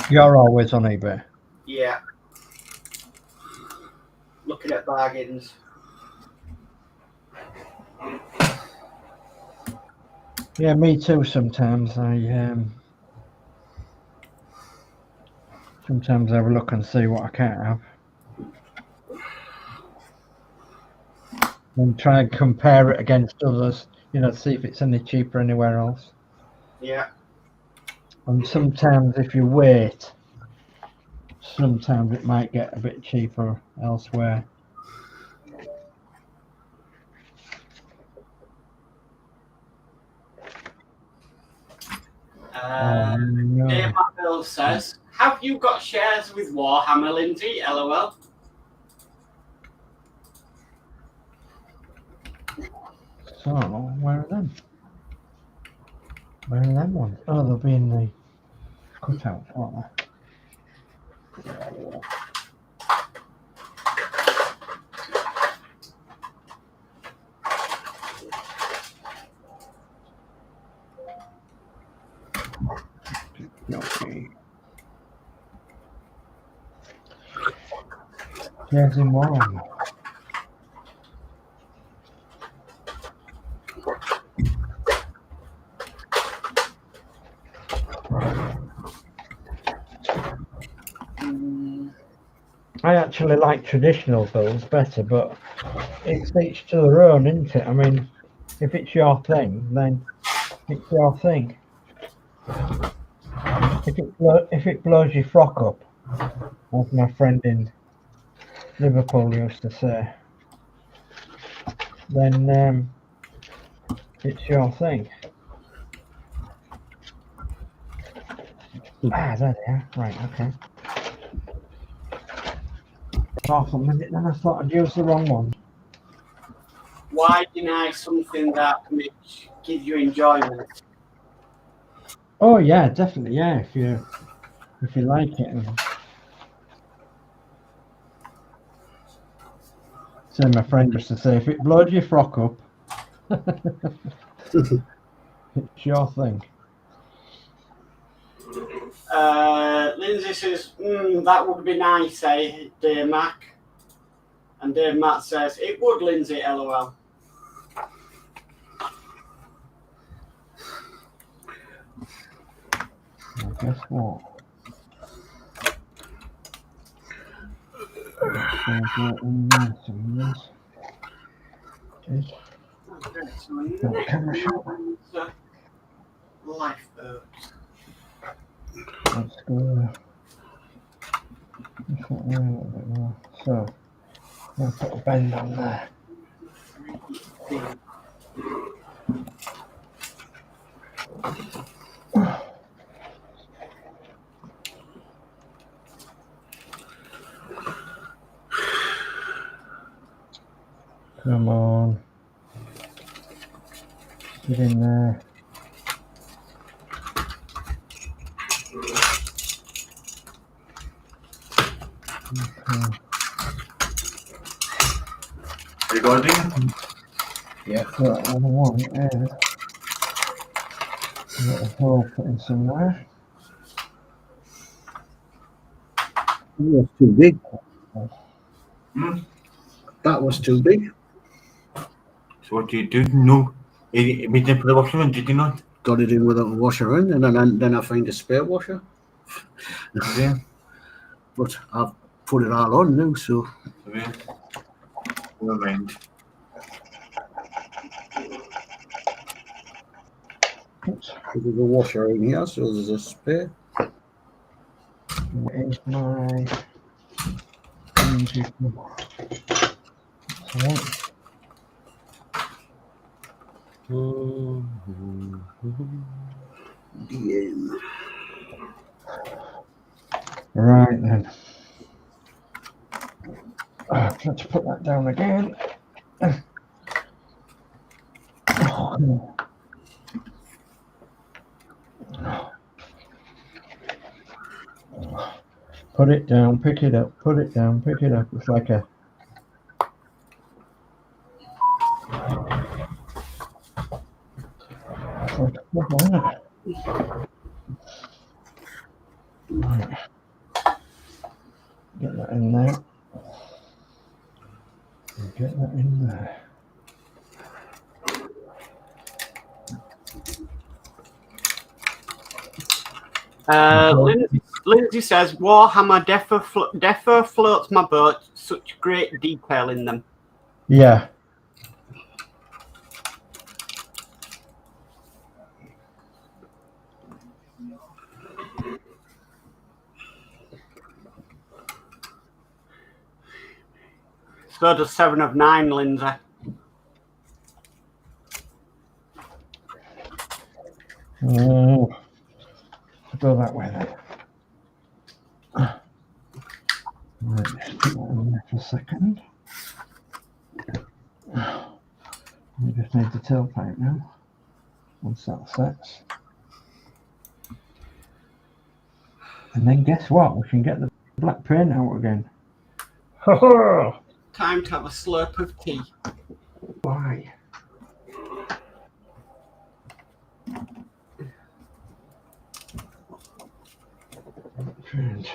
You're always on eBay. Yeah. Looking at bargains. Yeah, me too. Sometimes sometimes I have a look and see what I can't have, and try and compare it against others. You know, see if it's any cheaper anywhere else. Yeah. And sometimes, if you wait, sometimes it might get a bit cheaper elsewhere. No. Danno Builds says, have you got shares with Warhammer, Lindsey? LOL. So, where are them? Where are them ones? Oh, they'll be in the cutout, aren't they? Okay. There's in one. I actually like traditional builds better, but it's each to their own, isn't it? I mean, if it's your thing, then it's your thing. If it blows your frock up, as my friend in Liverpool used to say, then it's your thing. Ah, there they are. Right, okay. Half a minute, then I thought I'd used the wrong one. Why deny something that which gives you enjoyment? Oh yeah, definitely, yeah. If you like it. So my friend used to say, if it blows your frock up, it's your thing. Lindsey says, that would be nice, eh, Dave Mac? And Dave Matt says, it would, Lindsey, LOL. Well, guess what? Camera shot. Lifeboats. Let's go. Let's put a little bit more. So, I'll put a bend on there. Come on. Get in there. Okay. You got it? Yeah. So what I want is a little hole put in somewhere. That was too big. Hmm? That was too big. So what do you do? No. You made it for the washing machine, did you not? Got it in without a washer in, and then I find a spare washer. Yeah. But I've put it all on now, so Yeah. Never mind. Oops. there's a washer in here, so there's a spare. Where's my Lindsey? DM. Right then. Let's put that down again. Oh, put it down, pick it up, put it down, pick it up. It's like a right. Get that in there. Get that in there. Lindsey says Warhammer defo floats my boat. Such great detail in them. Yeah. So does 7 of 9, Lindsey. Oh, go that way then. Right, just put that in there for a second. We just need the tailpipe now. Once that sets. And then guess what? We can get the black paint out again. Time to have a slurp of tea. Why? Paint.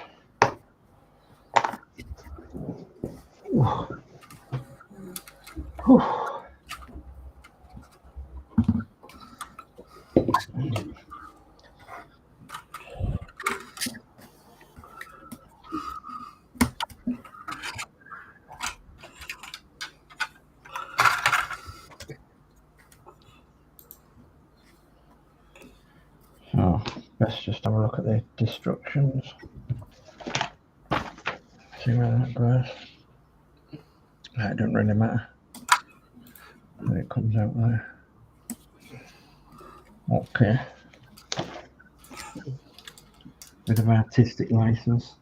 So let's just have a look at the destructions. See where that goes. That doesn't really matter when it comes out there. Okay. Bit of artistic license.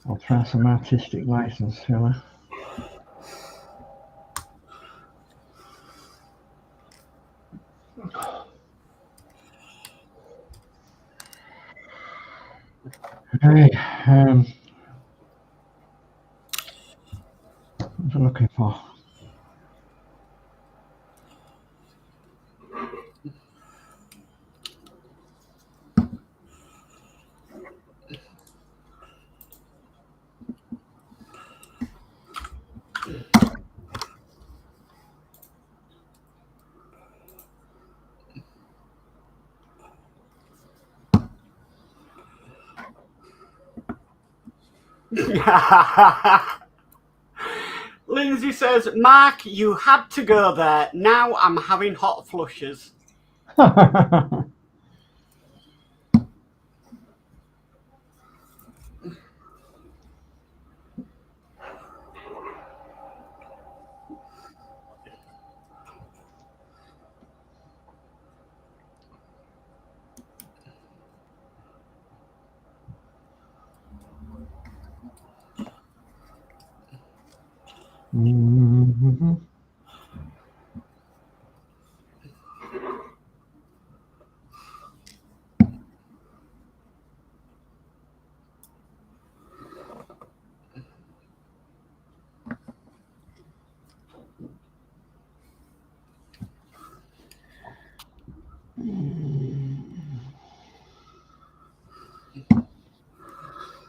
I'll try some artistic license, shall I? Hey, what am I looking for? Lindsey says, Mark, you had to go there. Now I'm having hot flushes. Mm-hmm.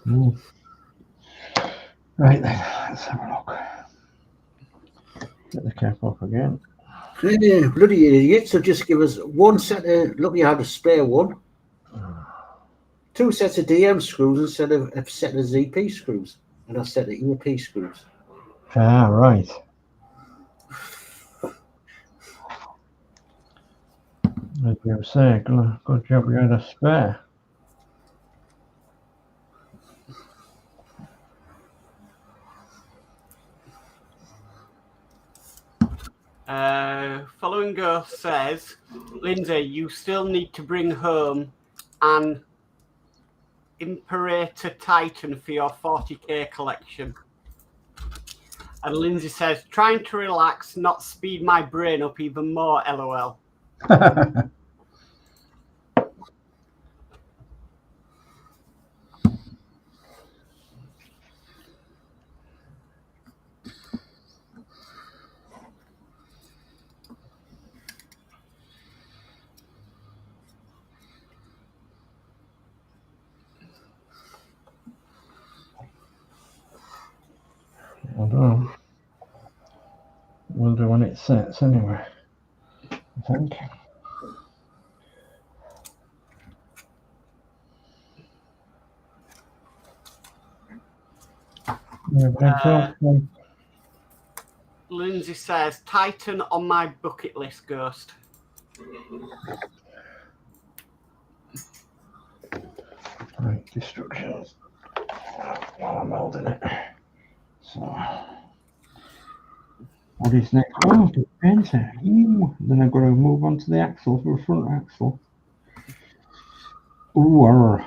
Mm. Right then, let's have a look. Get the cap off again. Yeah, bloody idiot. So just give us one set of, look, you had a spare one. 2 sets of DM screws instead of a set of ZP screws. And a set of EP screws. Ah, right. As you say, good job you had a spare. Following Ghost says, Lindsay, you still need to bring home an Imperator Titan for your 40k collection. And Lindsay says, trying to relax, not speed my brain up even more, LOL. I don't know. We'll do when it sets anyway, I think. Lindsay says, Titan on my bucket list, Ghost. Right, destructions. While I'm holding it. So, what is next? Oh, the painter. Then I've got to move on to the axle, for the front axle. Ooh,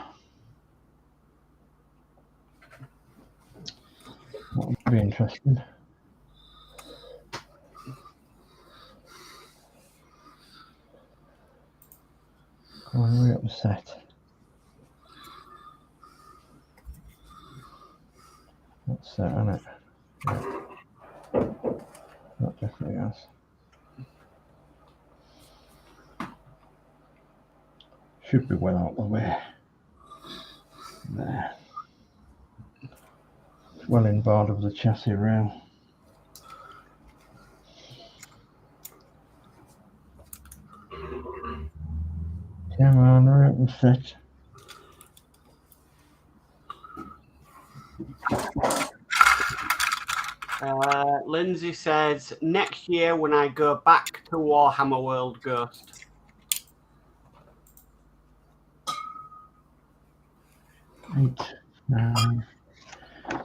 that would be interesting. Go on, hurry up the set. That's set, isn't it? Yeah. That definitely has. Should be well out of the way. There. It's well in board of the chassis rail. Come on, hurry up the set. Lindsay says, next year when I go back to Warhammer World, Ghost. Eight, 9, 50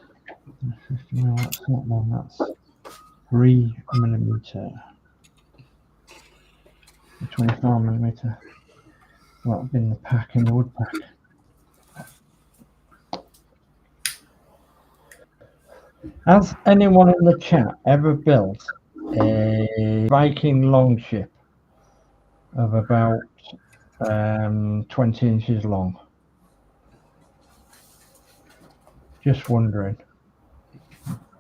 mil, that's not one, that's 3mm. 24mm. That would be in the pack, in the wood pack. Has anyone in the chat ever built a Viking longship of about 20 inches long? Just wondering.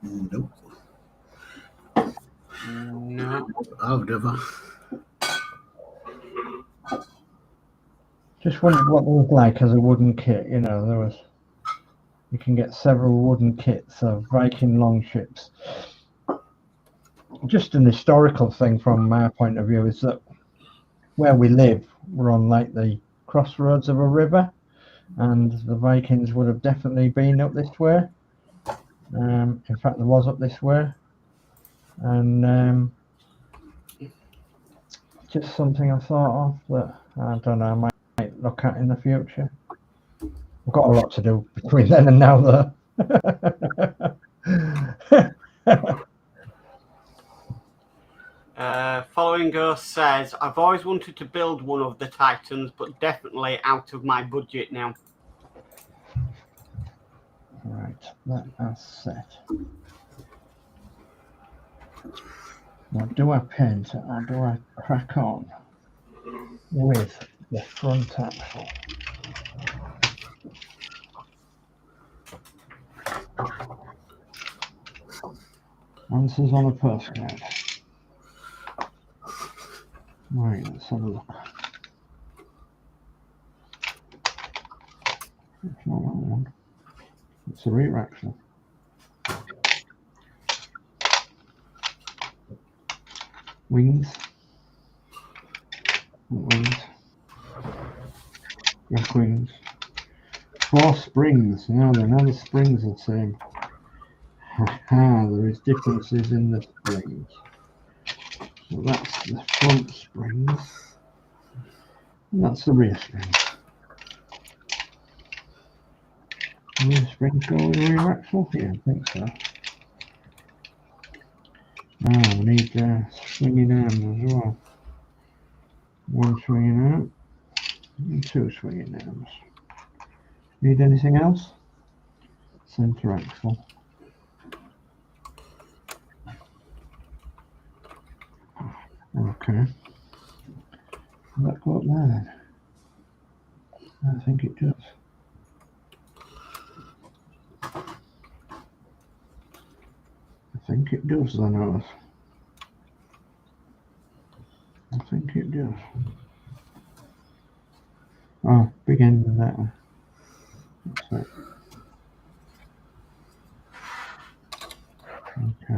Nope. No. I've never. Just wondered what they look like as a wooden kit. You know, there was. You can get several wooden kits of Viking longships. Just an historical thing from my point of view is that where we live, we're on like the crossroads of a river, and the Vikings would have definitely been up this way. In fact, there was up this way, and just something I thought of that I don't know, I might look at in the future. I've got a lot to do between then and now, though. Following Ghost says, I've always wanted to build one of the Titans, but definitely out of my budget now. Right, that's set. Now, do I paint or do I crack on with the front axle? Answers on a postcard. Right, let's have a look. It's not that one. It's a rear axle. Wings. Wings. Back wings. 4 springs. Now the springs are the same. Haha, there is differences in the springs. So that's the front springs. And that's the rear springs. The rear springs go with the rear axle? Yeah, I think so. Now we need swinging arms as well. 1 swinging arm and 2 swinging arms. Need anything else? Centre axle. Okay. Does that go up there then? I think it does. I think it does, then, Alice. I think it does. Oh, big end of that one. That's it. Okay.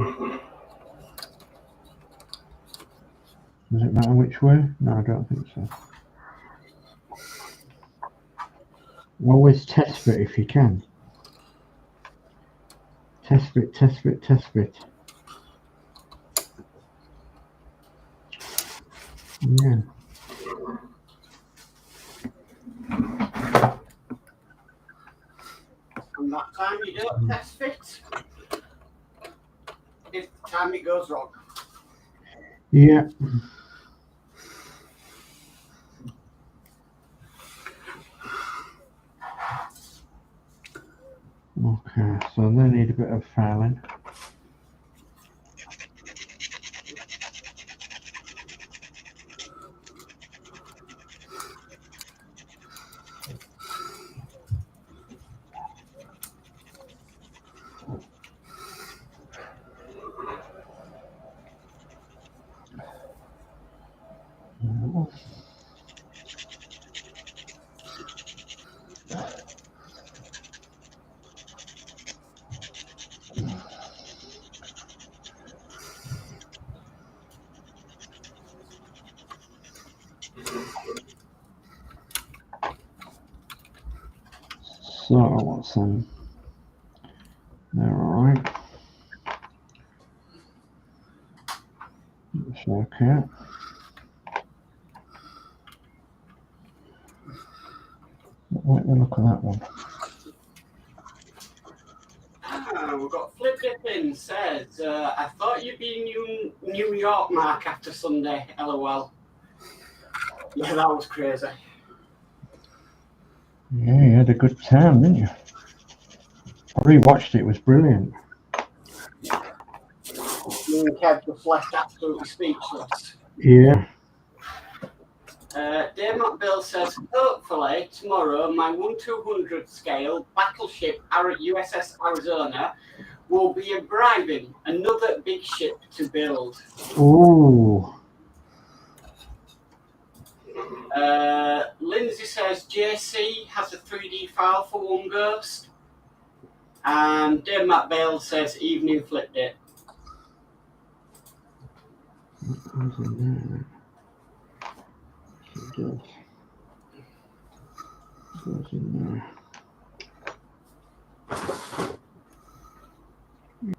Does it matter which way? No, I don't think so. Always test fit if you can. Test fit, test fit, test fit. Yeah. And that time you don't test fit, it's the time it goes wrong. Yeah. Okay, so they need a bit of filing. So what's in? They're alright. It's okay. Wait, look at that one. We've got Flip Dippin says, I thought you'd be in New York, Mark, after Sunday. LOL. Yeah, that was crazy. Yeah, you had a good time, didn't you? I rewatched it, it was brilliant. Me and Kev just left absolutely speechless. Yeah. Dave Builds says, hopefully tomorrow my 1/200 scale battleship USS Arizona will be arriving. Another big ship to build. Ooh. Lindsey says JC has a 3D file for one ghost. And Dave Bale says evening flipped it. What goes in there? It does. It goes in there.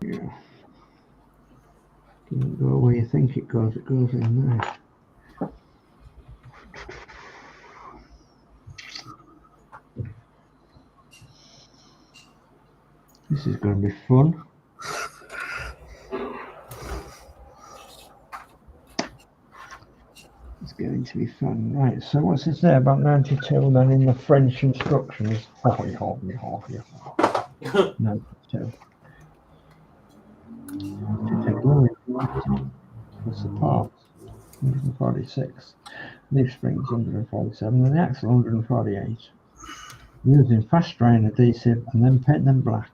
Yeah. Doesn't go where you think it goes in there. This is going to be fun. It's going to be fun. Right, so what's this there about 92 then in the French instructions? Hobby. 92. What's the parts? 146. Leaf springs 147 and the axle 148. Using fast drying adhesive and then paint them black.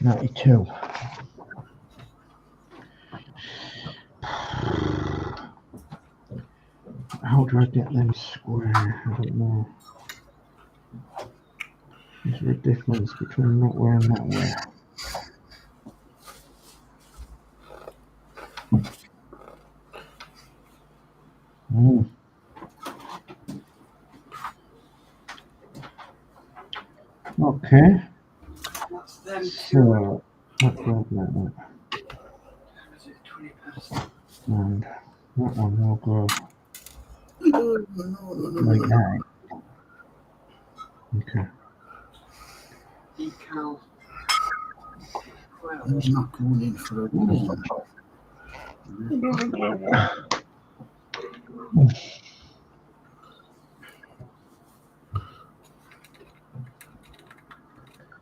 92. How do I get them square? I don't know. Is there a difference between that way and that way? Okay. That's them two. So that goes like that. Was it 20 past? And that one will go No. like that. Okay. Decal. Well, He's not going in for a reason.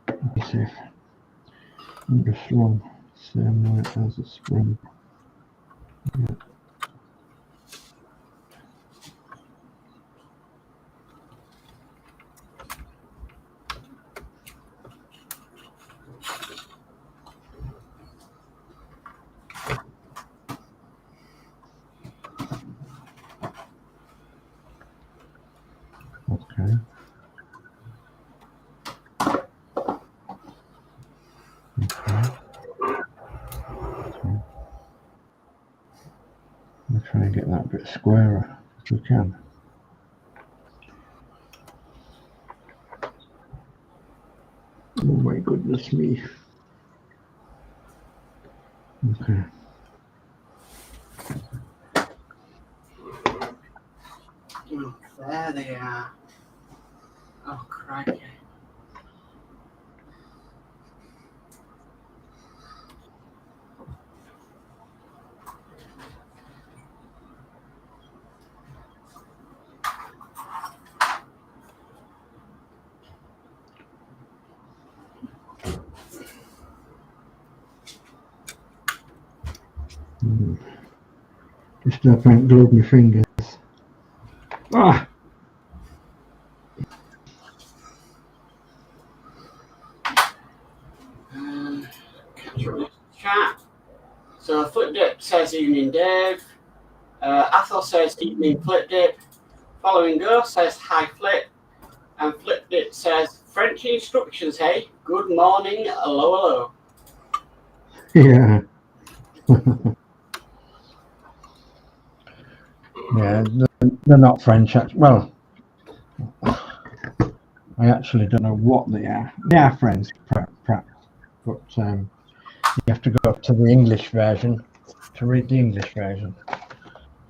Let me see if the slung same way as a spring. Yeah. Okay. We'll try and get that a bit squarer as we can. Oh my goodness me. Okay. oh, there they are. Oh, crikey. Just hope I haven't glued my fingers. Ah! Chat. So Flip Dip says evening Dave. Athel says evening Flip Dip. Following Go says hi Flip. And Flip Dip says French instructions, hey. Good morning, hello, hello. Yeah. Yeah, they're not French. Well, I actually don't know what they are. They are French, perhaps, but you have to go up to the English version to read the English version.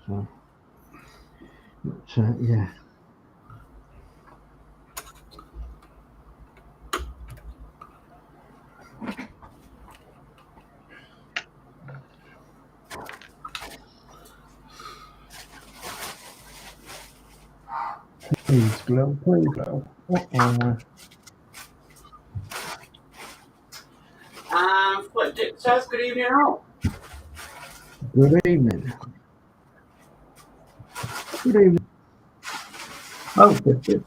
So, but, yeah. Please glow, please glow. Flip Dip says good evening all. Good evening. Good evening. Oh, good.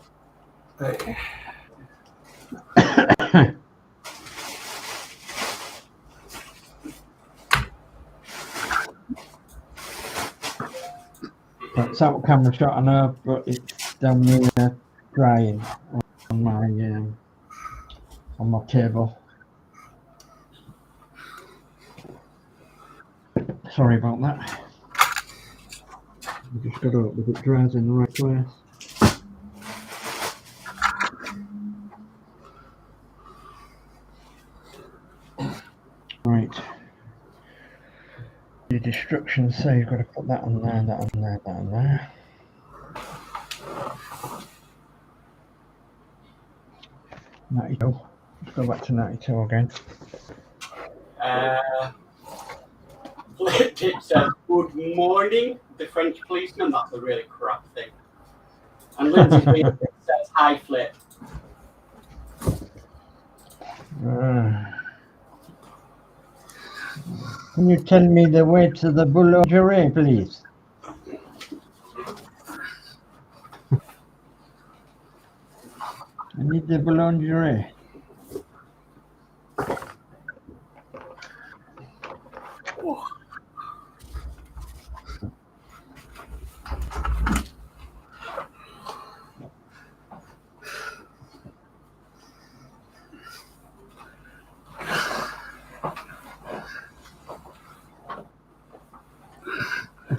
That's out camera shot, I know, but it's down there drying on my table. Sorry about that. We just got to hope that it dries in the right place. Right. The instructions say you've got to put that on there, that on there, that on there. .92. Let's go back to 92 again. Flip Dip says good morning, the French policeman. That's a really crap thing. And Lindsey says hi Flip. Can you tell me the way to the boulangerie, please? I need the boulangerie.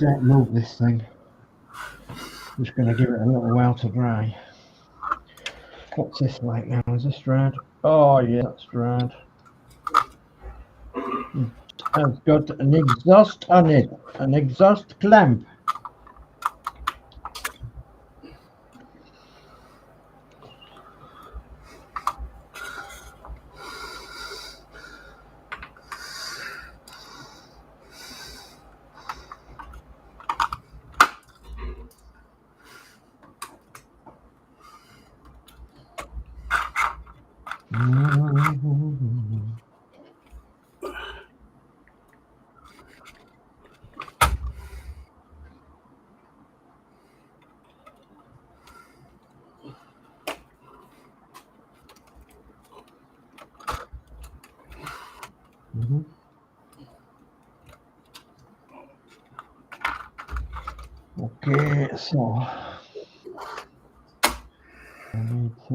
don't move this thing. Just going to give it a little while to dry. What's this like now? Is this dried? Oh yeah, that's dried. It's got an exhaust on it, an exhaust clamp. Okay, so I need to.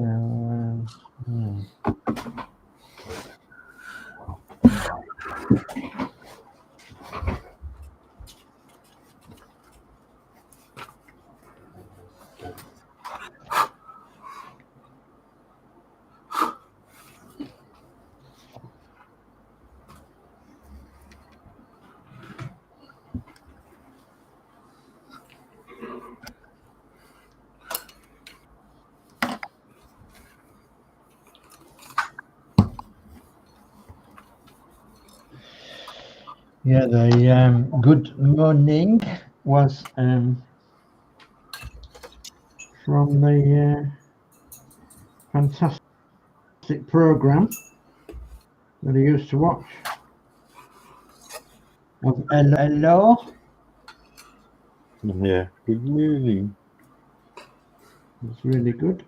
Yeah, the good morning was from the fantastic program that I used to watch of Hello. Yeah, good morning. It's really good.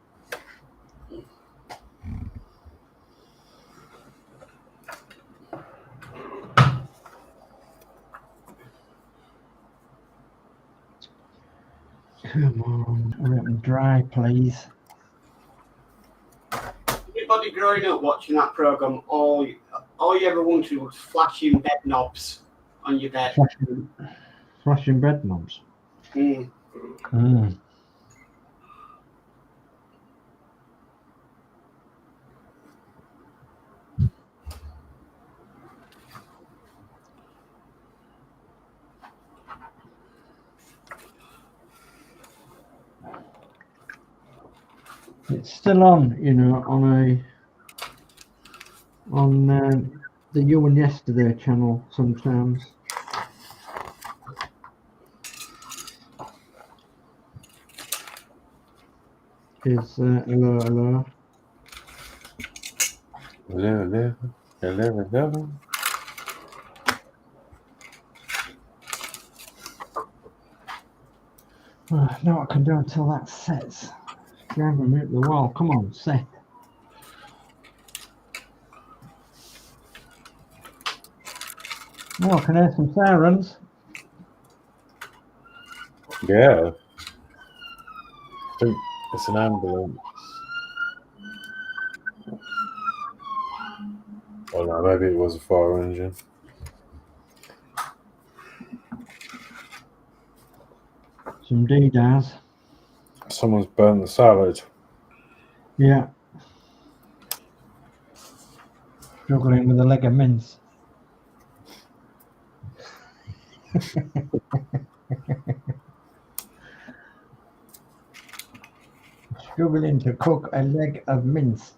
Come on, hurry up and dry, please. Everybody growing up watching that program, all you ever wanted was flashing bed knobs on your bed. Flashing bed knobs. Mm. Mm. It's still on, you know, on the You and Yesterday channel sometimes. Is hello. Hello. Now what I can do until that sets. Drive and move the wall. Come on, set. Oh, I can hear some sirens. Yeah. I think it's an ambulance. Oh no, maybe it was a fire engine. Some D-Daz. Someone's burnt the salad. Yeah. Struggling with a leg of mince. Struggling to cook a leg of mince.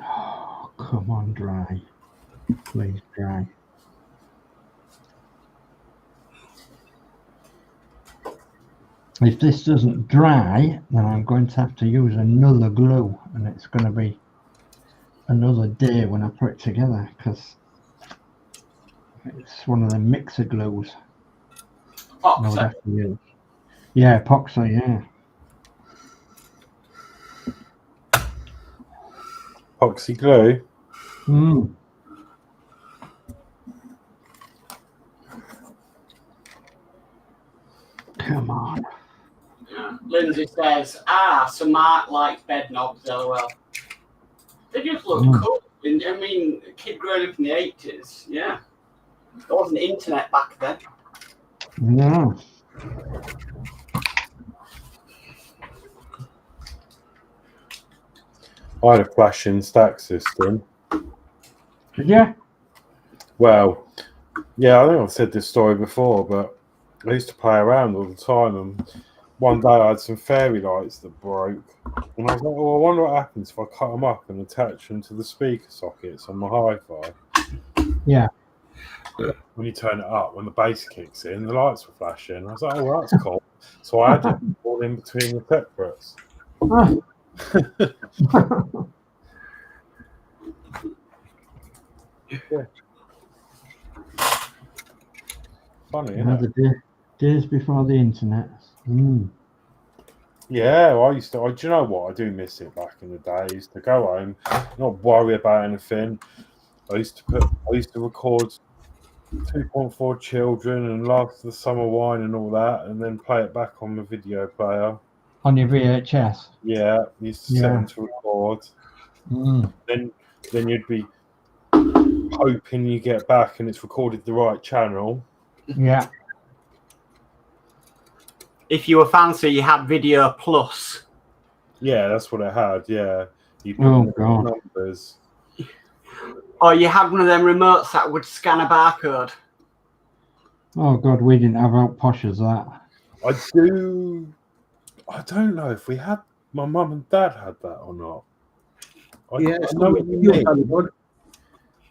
Oh, come on, dry. Please dry. If this doesn't dry, then I'm going to have to use another glue, and it's going to be another day when I put it together, because it's one of the mixer glues. I would have to use. Yeah, epoxy, yeah. Epoxy glue? Mm. Come on. Lindsay says, so Mark likes bed knobs, lol. They just look cool. And, I mean, a kid growing up in the 80s, yeah. There wasn't internet back then. No. I had a flashing stack system. Did you? Well, yeah, I think I've said this story before, but I used to play around all the time, and one day I had some fairy lights that broke, and I was like, "Oh, I wonder what happens if I cut them up and attach them to the speaker sockets on my hi-fi." Yeah. When you turn it up, when the bass kicks in, the lights were flashing. I was like, "Oh, well, that's cool." So I had it all in between the separates. Oh. Yeah. Funny, isn't Another it? days before the internet. Yeah, I used to. Do you know what? I do miss it back in the day. I used to go home, not worry about anything. I used to record 2.4 Children and Love the Summer Wine and all that, and then play it back on the video player. On your VHS. Yeah, used to set them to record. Then you'd be hoping you get back and it's recorded the right channel. Yeah. If you were fancy, you had Video Plus. Yeah, that's what it had. Yeah, you Oh God. numbers. Or you had one of them remotes that would scan a barcode. Oh God, we didn't have out posh as that. I don't know if we had. My mum and dad had that or not. I know what you mean.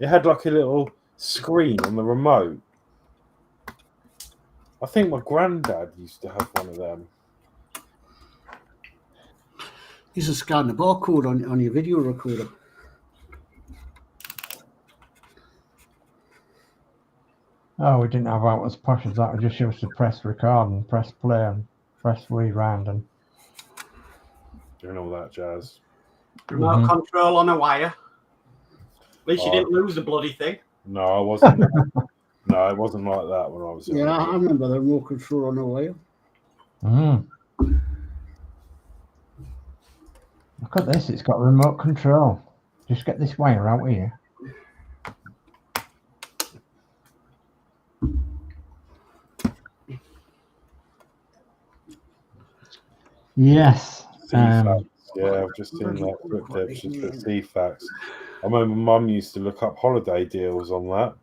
It had like a little screen on the remote. I think my granddad used to have one of them. You used to scan the barcode on your video recorder. Oh, we didn't have out as posh as that. We just used to press record and press play and press rewind and Doing all that jazz. Remote control on a wire. At least you didn't lose the bloody thing. No, I wasn't. No, it wasn't like that when I was young. Yeah, I remember the remote control on the wire. Look at this, it's got remote control. Just get this wire out here. Yes. CFAX. Yeah, I've just seen that flip tip. She's put CFAX. I remember Mum used to look up holiday deals on that.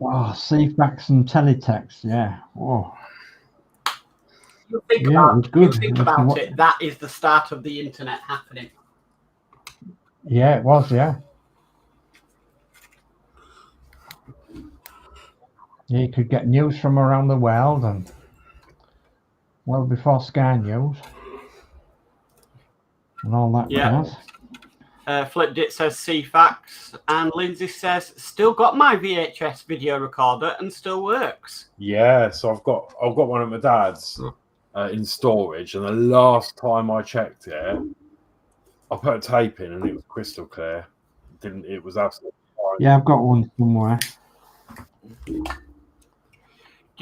Oh, CFAX and teletext, yeah. Oh. You think Yeah, about, it was good. you think It was about what- it, that is the start of the internet happening. Yeah, it was, yeah. Yeah, you could get news from around the world and well before Sky News and all that Yeah. jazz. Flipdit says CFAX, and Lindsay says still got my VHS video recorder and still works. Yeah, so I've got one at my dad's in storage, and the last time I checked it, I put a tape in and it was crystal clear. It was absolutely fine. Yeah, I've got one somewhere. Do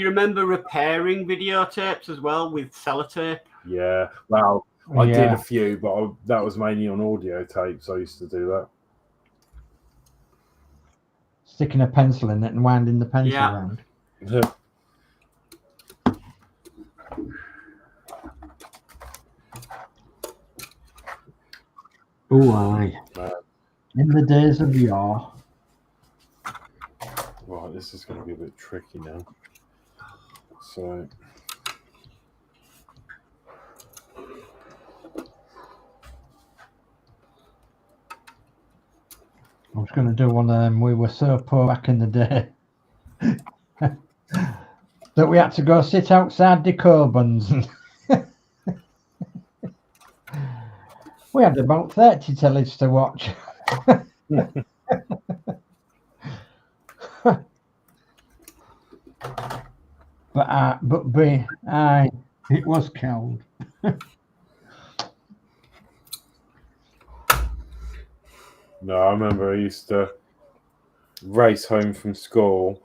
you remember repairing videotapes as well with sellotape? Yeah, well, I did Yeah. a few, but that was mainly on audio tapes. I used to do that. Sticking a pencil in it and winding the pencil Yeah. around. Oh, aye. In the days of yore. Right, this is going to be a bit tricky now. So, I was going to do one of them. We were so poor back in the day that we had to go sit outside the Cobans. We had about 30 tellies to watch. But it was cold. no, I remember I used to race home from school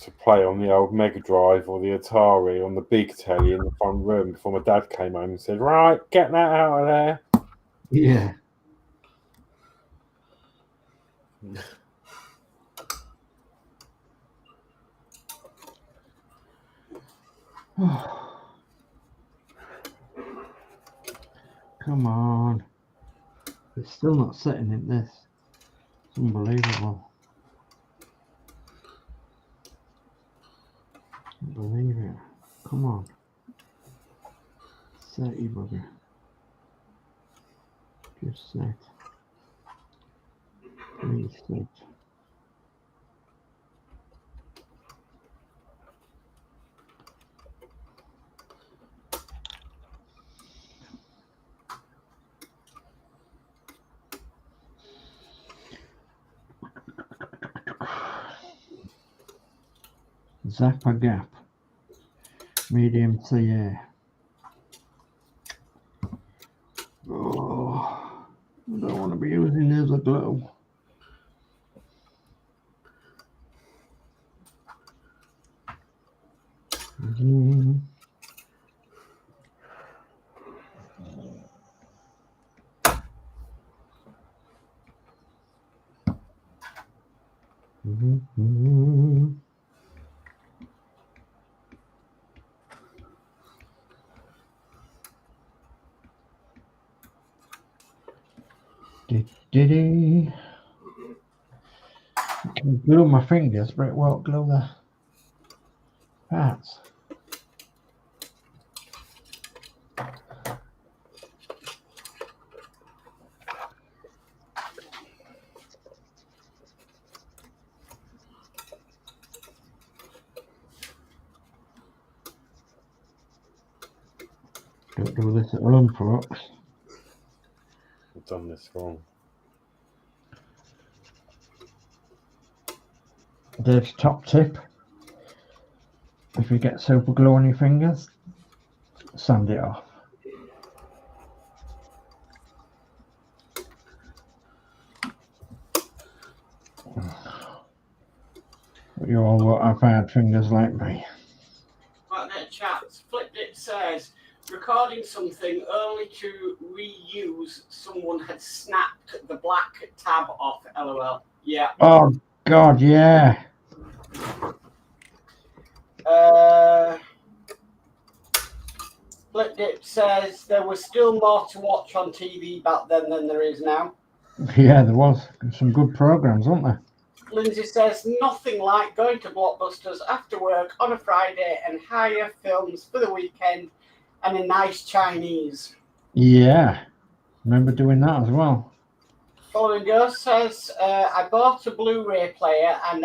to play on the old Mega Drive or the Atari on the big telly in the front room before my dad came home and said, "Right, get that out of there." Yeah. Come on. It's still not setting in this. It's unbelievable. Can't believe it. Come on. Set, you bugger. Just set. Please set. Zappa gap. Medium CA. Oh, I don't want to be using this as a glue. Diddy. I can glue my fingers, but it won't glue the parts. Don't do this at home, folks. I've done this wrong. Dave's top tip: if you get super glue on your fingers, sand it off. But you all won't have hard fingers like me. Right there, chats. Flipped it says, recording something only to reuse. Someone had snapped the black tab off. LOL. Yeah. Oh God, yeah. Flipped it says there was still more to watch on TV back then than there is now. Yeah, there was some good programs, weren't there? Lindsey says nothing like going to Blockbusters after work on a Friday and hire films for the weekend and a nice Chinese. Yeah, remember doing that as well. Following Ghost says I bought a Blu-ray player and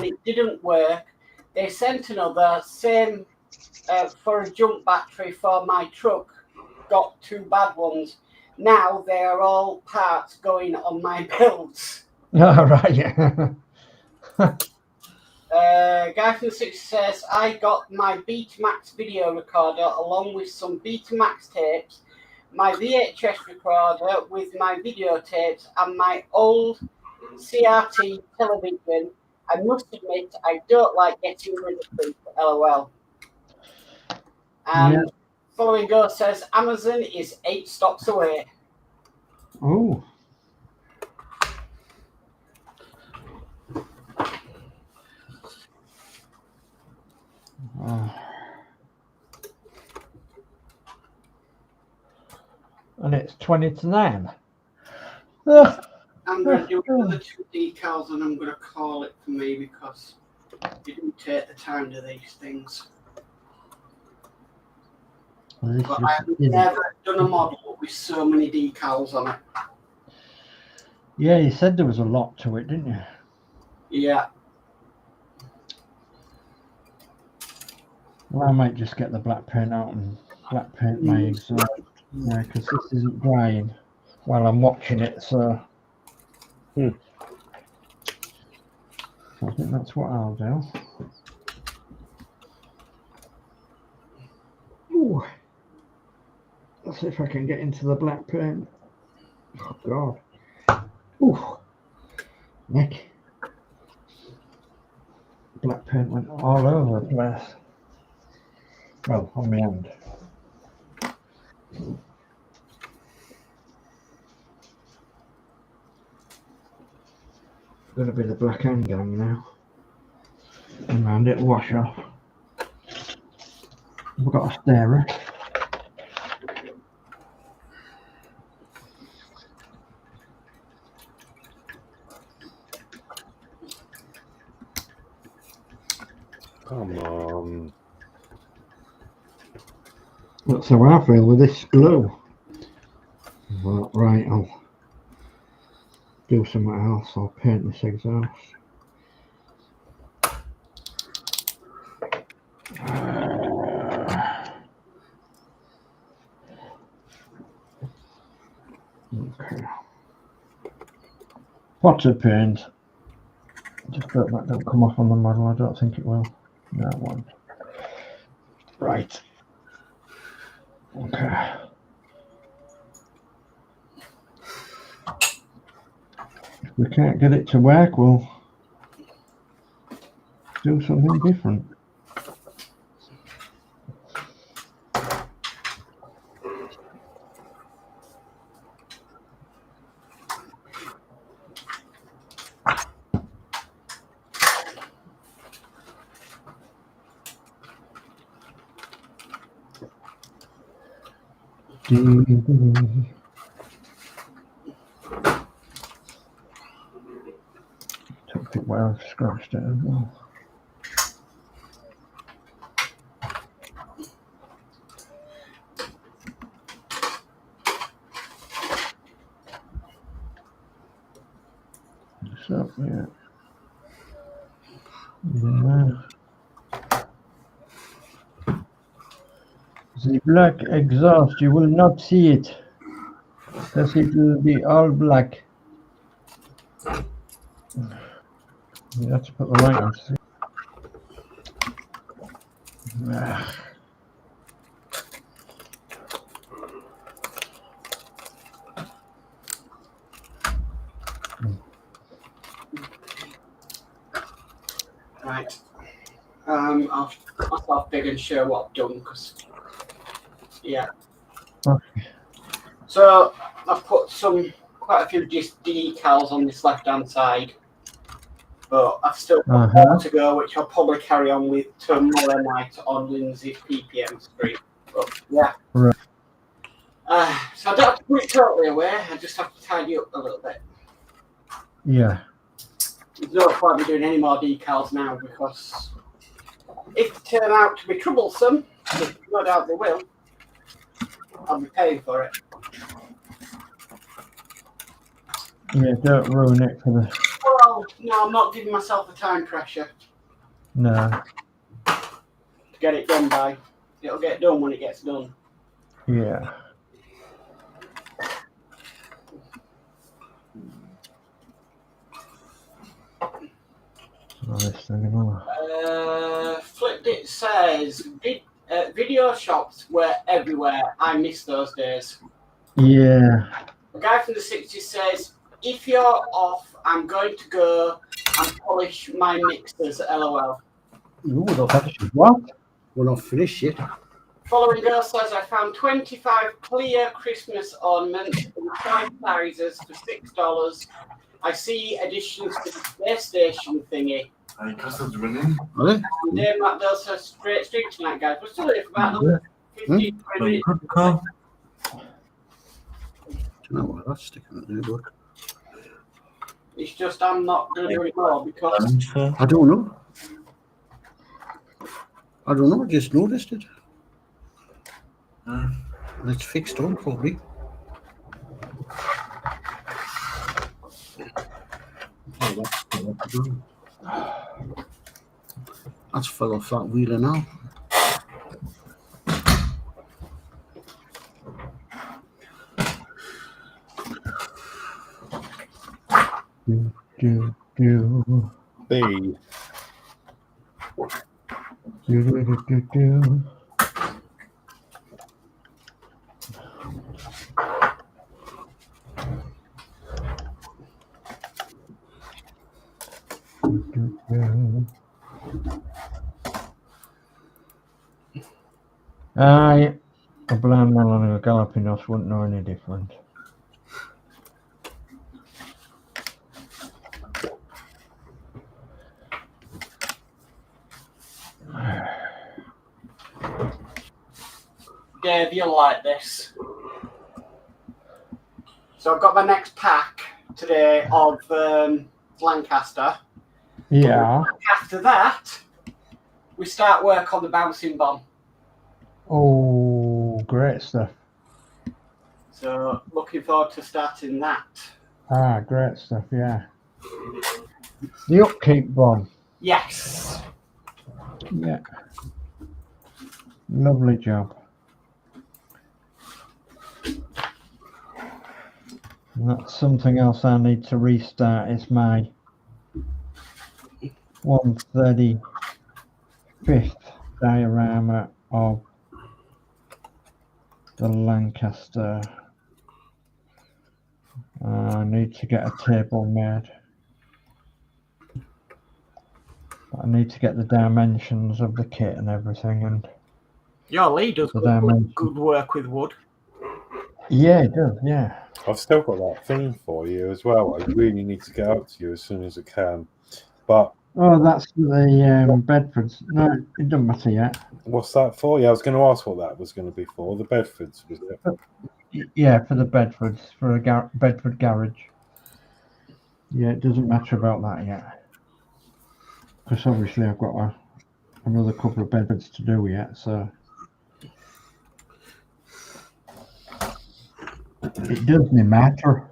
it didn't work. They sent another, same for a jump battery for my truck. Got 2 bad ones. Now they are all parts going on my builds. Oh, right, yeah. Guy from the 60 says, I got my Betamax video recorder along with some Betamax tapes, my VHS recorder with my videotapes, and my old CRT television. I must admit, I don't like getting rid of things, LOL. And Following Ghost says, Amazon is 8 stops away. Oh. And it's 20 to 9. I'm going to do another 2 decals and I'm going to call it for me because you didn't take the time to these things. But I have never done a model with so many decals on it. Yeah, you said there was a lot to it, didn't you? Yeah. Well, I might just get the black paint out and black paint my exhaust. Yeah, because this isn't drying while I'm watching it, so I think that's what I'll do. Ooh. Let's see if I can get into the black paint. Oh God. Ooh. Nick. Black paint went all over the place. Well, on my hand. Got a bit of black hand going now. And it'll wash off. We've got a starer. Come on. That's how I feel with this glue. Well, right, I'll do something else. I'll paint this exhaust. Okay. Potted paint. Just hope that don't come off on the model. I don't think it will. No, it won't. Right. Okay. If we can't get it to work, we'll do something different. Took it where I've scratched it as well. So, yeah. The black exhaust, you will not see it, because it will be all black. You have to put the light on. Right. I'll put myself big and show what I've done, because, yeah. Okay. So I've put quite a few decals on this left-hand side, but I've still got more to go, which I'll probably carry on with tomorrow night on Lindsey's PPM stream. But yeah. Right. So I don't have to put it totally away. I just have to tidy up a little bit. Yeah. There's no point in doing any more decals now, because if they turn out to be troublesome, which no doubt they will, I'll be paying for it. Yeah, don't ruin it for the... Well, no, I'm not giving myself the time pressure. No. To get it done by. It'll get done when it gets done. Yeah. Nice anymore. Flipped it says video shops were everywhere. I miss those days. Yeah. The guy from the 60s says, if you're off, I'm going to go and polish my mixers, LOL. No, we're not, What? we're not finished yet. Following girl says, I found 25 clear Christmas ornaments in 5 sizes for $6. I see additions to the space station thingy. I customers running. Are they? And Dave McDowell says, great stream tonight, guys. We're still here for about another 15 20 minutes. Do you know what? That's sticking out there, bud. It's just I'm not going to do it more because I don't know. I don't know. I just noticed it. It's fixed on probably. Oh, that's fell off that wheeler now. B. Aye, a blind melon and a galloping horse wouldn't know any different. Dave, you'll like this. So I've got my next pack today of Lancaster. Yeah. After that, we start work on the bouncing bomb. Oh, great stuff. So looking forward to starting that. Ah, great stuff, yeah. The upkeep bomb. Yes. Yeah. Lovely job. And that's something else I need to restart is my 135th diorama of the Lancaster. I need to get a table made. I need to get the dimensions of the kit and everything, and Your Lee does good work with wood. yeah, it does. Yeah. I've still got that thing for you as well. I really need to get out to you as soon as I can. But Oh, that's the Bedfords. No, it doesn't matter yet. what's that for? Yeah, I was going to ask what that was going to be for. The Bedfords, was it? Yeah, for the Bedfords, for a Bedford garage. Yeah, it doesn't matter about that yet. Because obviously I've got another couple of Bedfords to do yet, so. It doesn't matter.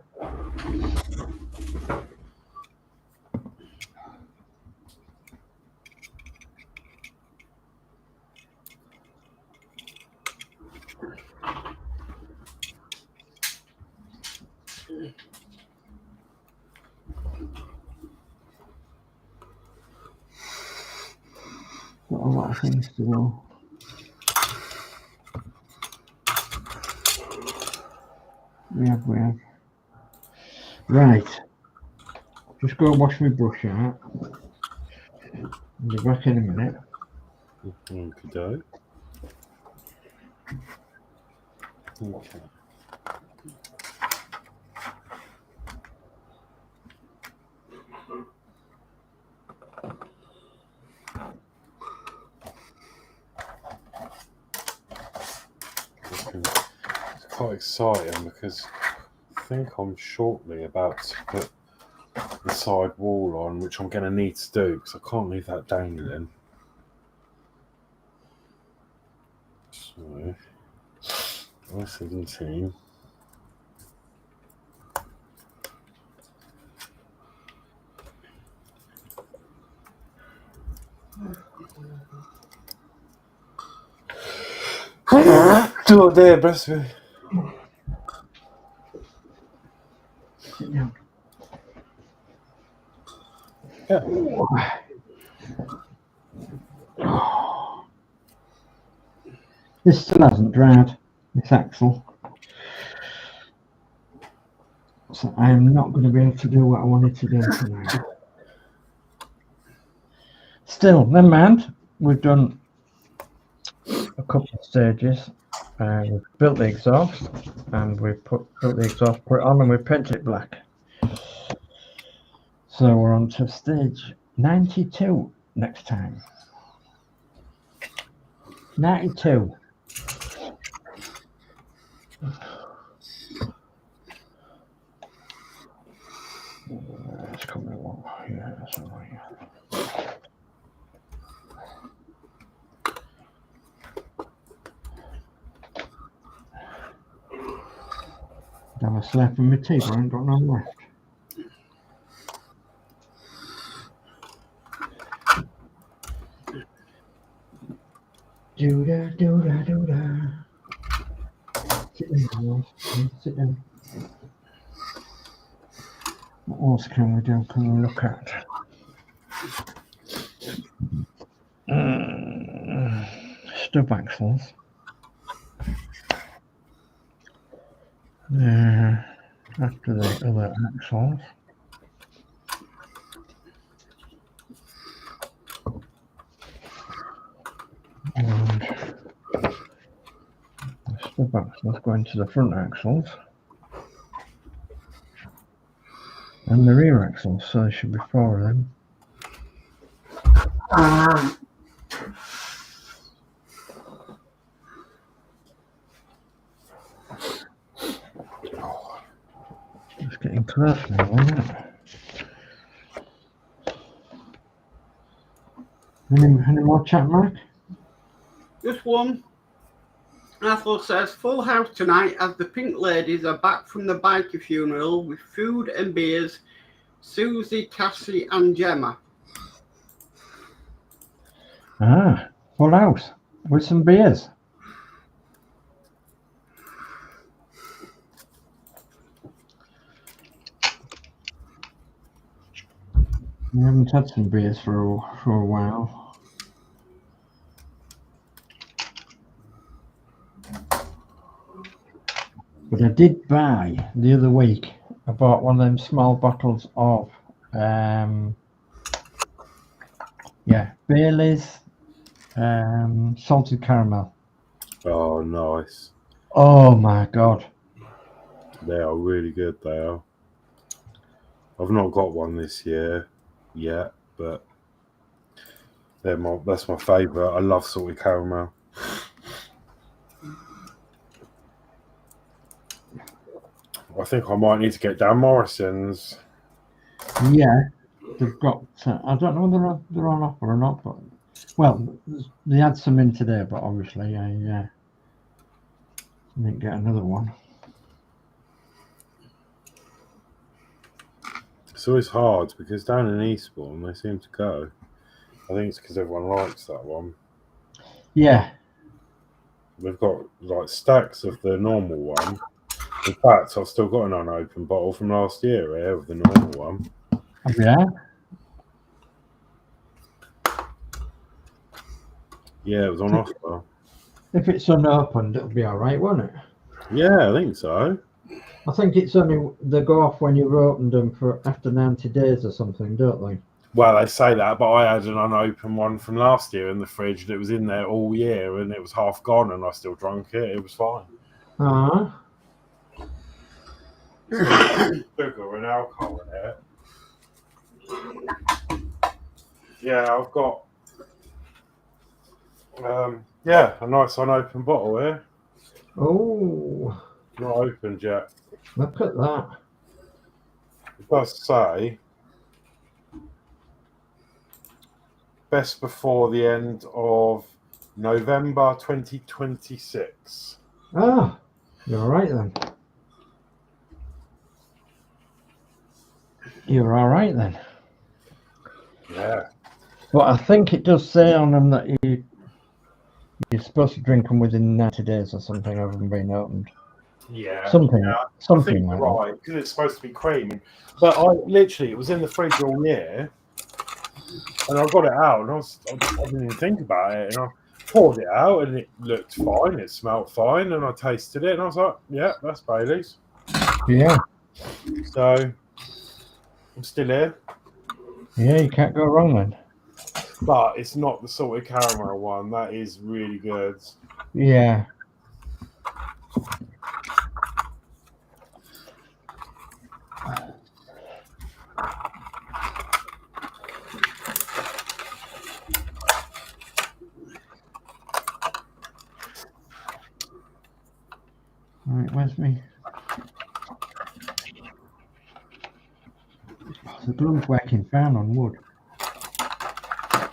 Got a lot of things to do. We have. Right. Just go and wash my brush out. I'll be back in a minute. Okay. Okay. It's quite exciting because I think I'm shortly about to put the side wall on, which I'm going to need to do because I can't leave that dangling. So, I-17. Oh dear, bless me. Sit down. Yeah. This still hasn't dried, this axle. So I am not going to be able to do what I wanted to do tonight. Still, never mind. We've done a couple of stages. We've built the exhaust, and we've built the exhaust, put it on, and we've painted it black. So we're on to stage 92 next time. 92. It's coming along. Yeah, that's all right. Have a slap in my teeth, I ain't got none left. Do-da, do-da, do-da. Sit down, sit down. What else can we do? Can we look at? Stub axles. After the other axles. And the stub axles go into the front axles. And the rear axles, so there should be 4 of them. getting close now, isn't it? Any more chat, Mark? Just one. Athol says, full house tonight as the Pink Ladies are back from the bikie funeral with food and beers. Susie, Cassie and Gemma. Ah, full house with some beers. We haven't had some beers for a while. But I did buy the other week. I bought one of them small bottles of Bailey's salted caramel. Oh, nice. Oh my god. They are really good, they are. I've not got one this year yet, but that's my favourite. I love salted caramel. I think I might need to get down Morrison's. Yeah, they've got. I don't know whether they're on offer or not, but well, they had some in today, but obviously I didn't get another one. It's always hard because down in Eastbourne they seem to go. I think it's because everyone likes that one. Yeah. We've got like stacks of the normal one. In fact, I've still got an unopened bottle from last year here of the normal one. Yeah. Yeah, it was on offer. If it's unopened, it'll be all right, won't it? Yeah, I think so. I think it's only they go off when you've opened them for after 90 days or something, don't they? Well, they say that, but I had an unopened one from last year in the fridge that was in there all year and it was half gone and I still drank it. It was fine. Ah. Sugar and alcohol in it. Yeah, I've got a nice unopened bottle here. Oh. Not opened yet. Look at that. It does say best before the end of November 2026. Ah, you're all right then. You're all right then. Yeah. But I think it does say on them that you're supposed to drink them within 90 days or something of them being opened. Yeah. Something I like think you're right, because it's supposed to be cream. But it was in the fridge all year. And I got it out and I didn't even think about it. And I poured it out and it looked fine. It smelled fine. And I tasted it and I was like, yeah, that's Bailey's. Yeah. So I'm still here. Yeah, you can't go wrong then. But it's not the salted caramel one. That is really good. Yeah. Right, where's me? The glue's working fine on wood, but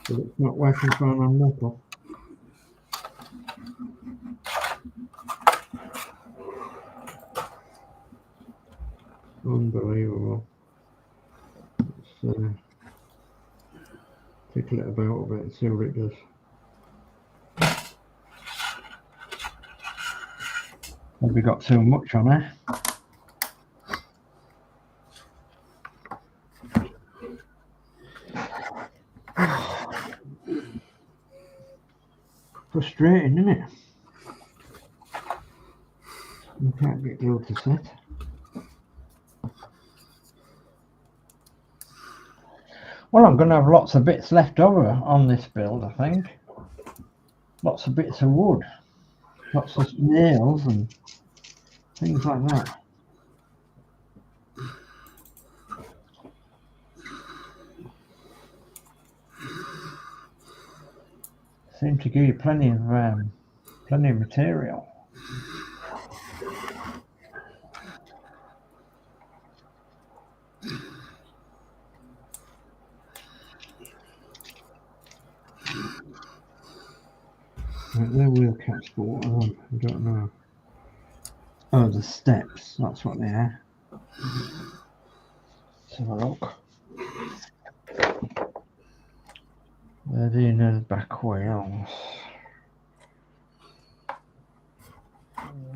it's not working fine on metal. Unbelievable. Let's tickle it about a bit and see what it does. Have we got too much on there? Frustrating, isn't it? You can't get glue to set. Well, I'm going to have lots of bits left over on this build, I think. Lots of bits of wood. Lots of nails and things like that. Seem to give you plenty of material. Right, they're wheel caps, but what are them? I don't know. Oh, the steps. That's what they are. Let's have a look. They're the inner back wheels.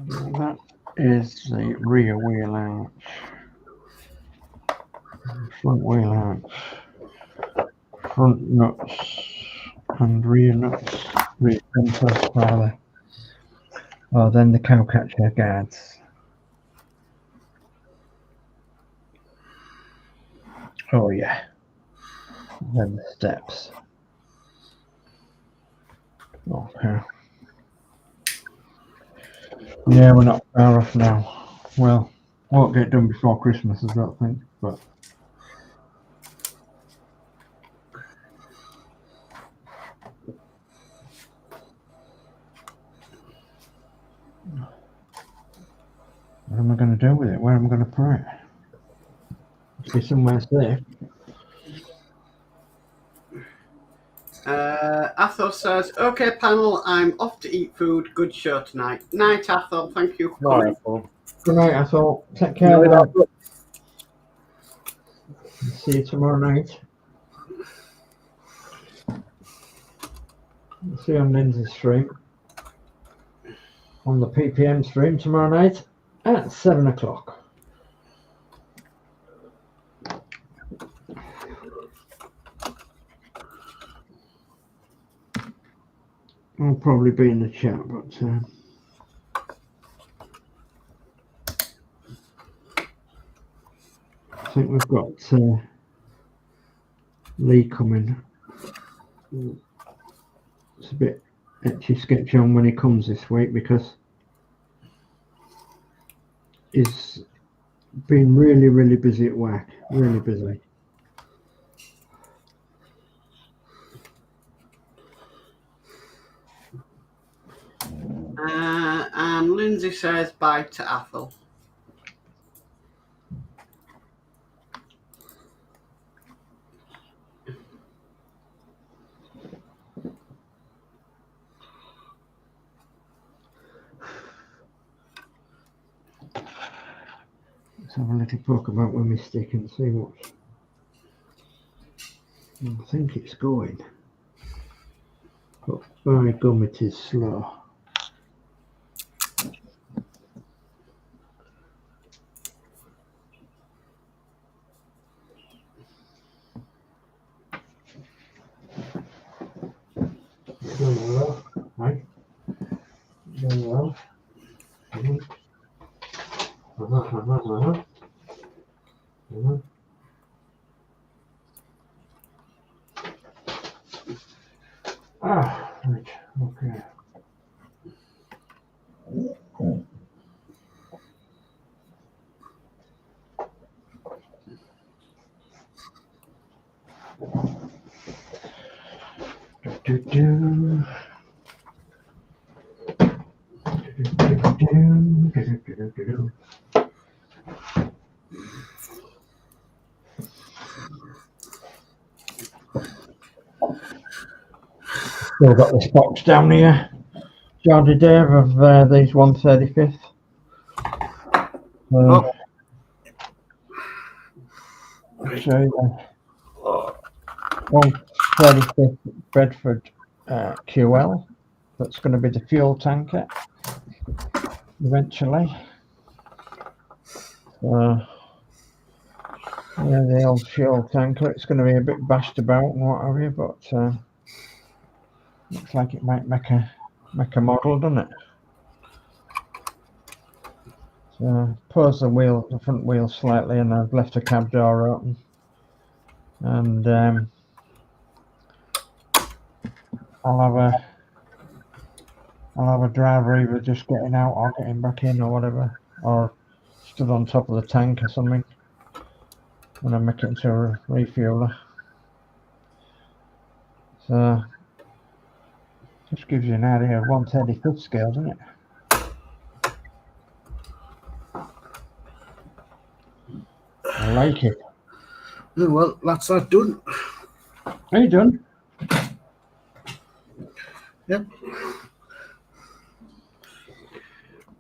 That is the rear wheel arch. Front wheel arch. Front nuts and rear nuts. Rear fenders, rather. Oh, then the cowcatcher guards. Oh yeah. Then the steps. Okay. Yeah, we're not far off now. Well, won't get done before Christmas, I don't think, but what am I going to do with it? Where am I going to put it? Must be somewhere safe. Athol says, "Okay, panel, I'm off to eat food. Good show tonight." Night, Athol. Thank you for coming. Good night, I thought. Take care. Love. See you tomorrow night. See you on Lindsey's stream. On the PPM stream tomorrow night at 7 o'clock. I'll probably be in the chat, but I think we've got Lee coming. It's a bit etchy sketchy on when he comes this week because he's been really busy at work. Really busy. And Lindsay says bye to Athol. Let's have a little poke about with my stick and see what. I think it's going. But by gum, it is slow. Doing well, right? Doing well. Ah, right, okay. Still got this box down here, Geordie Dave, of these 135th. 135th Bedford QL. That's going to be the fuel tanker eventually. Yeah, the old fuel tanker. It's going to be a bit bashed about and what have you, but looks like it might make a model, doesn't it? So pause the front wheel slightly, and I've left the cab door open, and I'll have a driver either just getting out or getting back in or whatever, or stood on top of the tank or something when I make it into a refueler. So just gives you an idea of 135th scale, doesn't it? I like it. Well, that's that done. Are you done? Yep.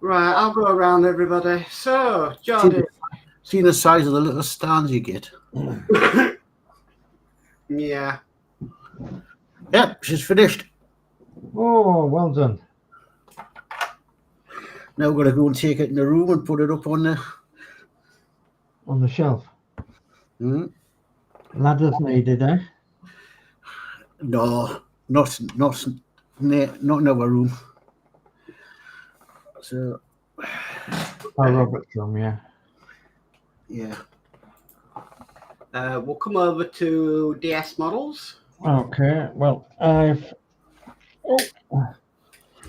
Right, I'll go around everybody. So, Geordie. See the size of the little stands you get. Yeah. Yeah, she's finished. Oh, well done. Now we're gonna go and take it in the room and put it up on On the shelf. the. Ladders needed, eh? No, not in our room. So. Oh, Robert's room, yeah. Yeah. We'll come over to DS Models. Okay, well, I've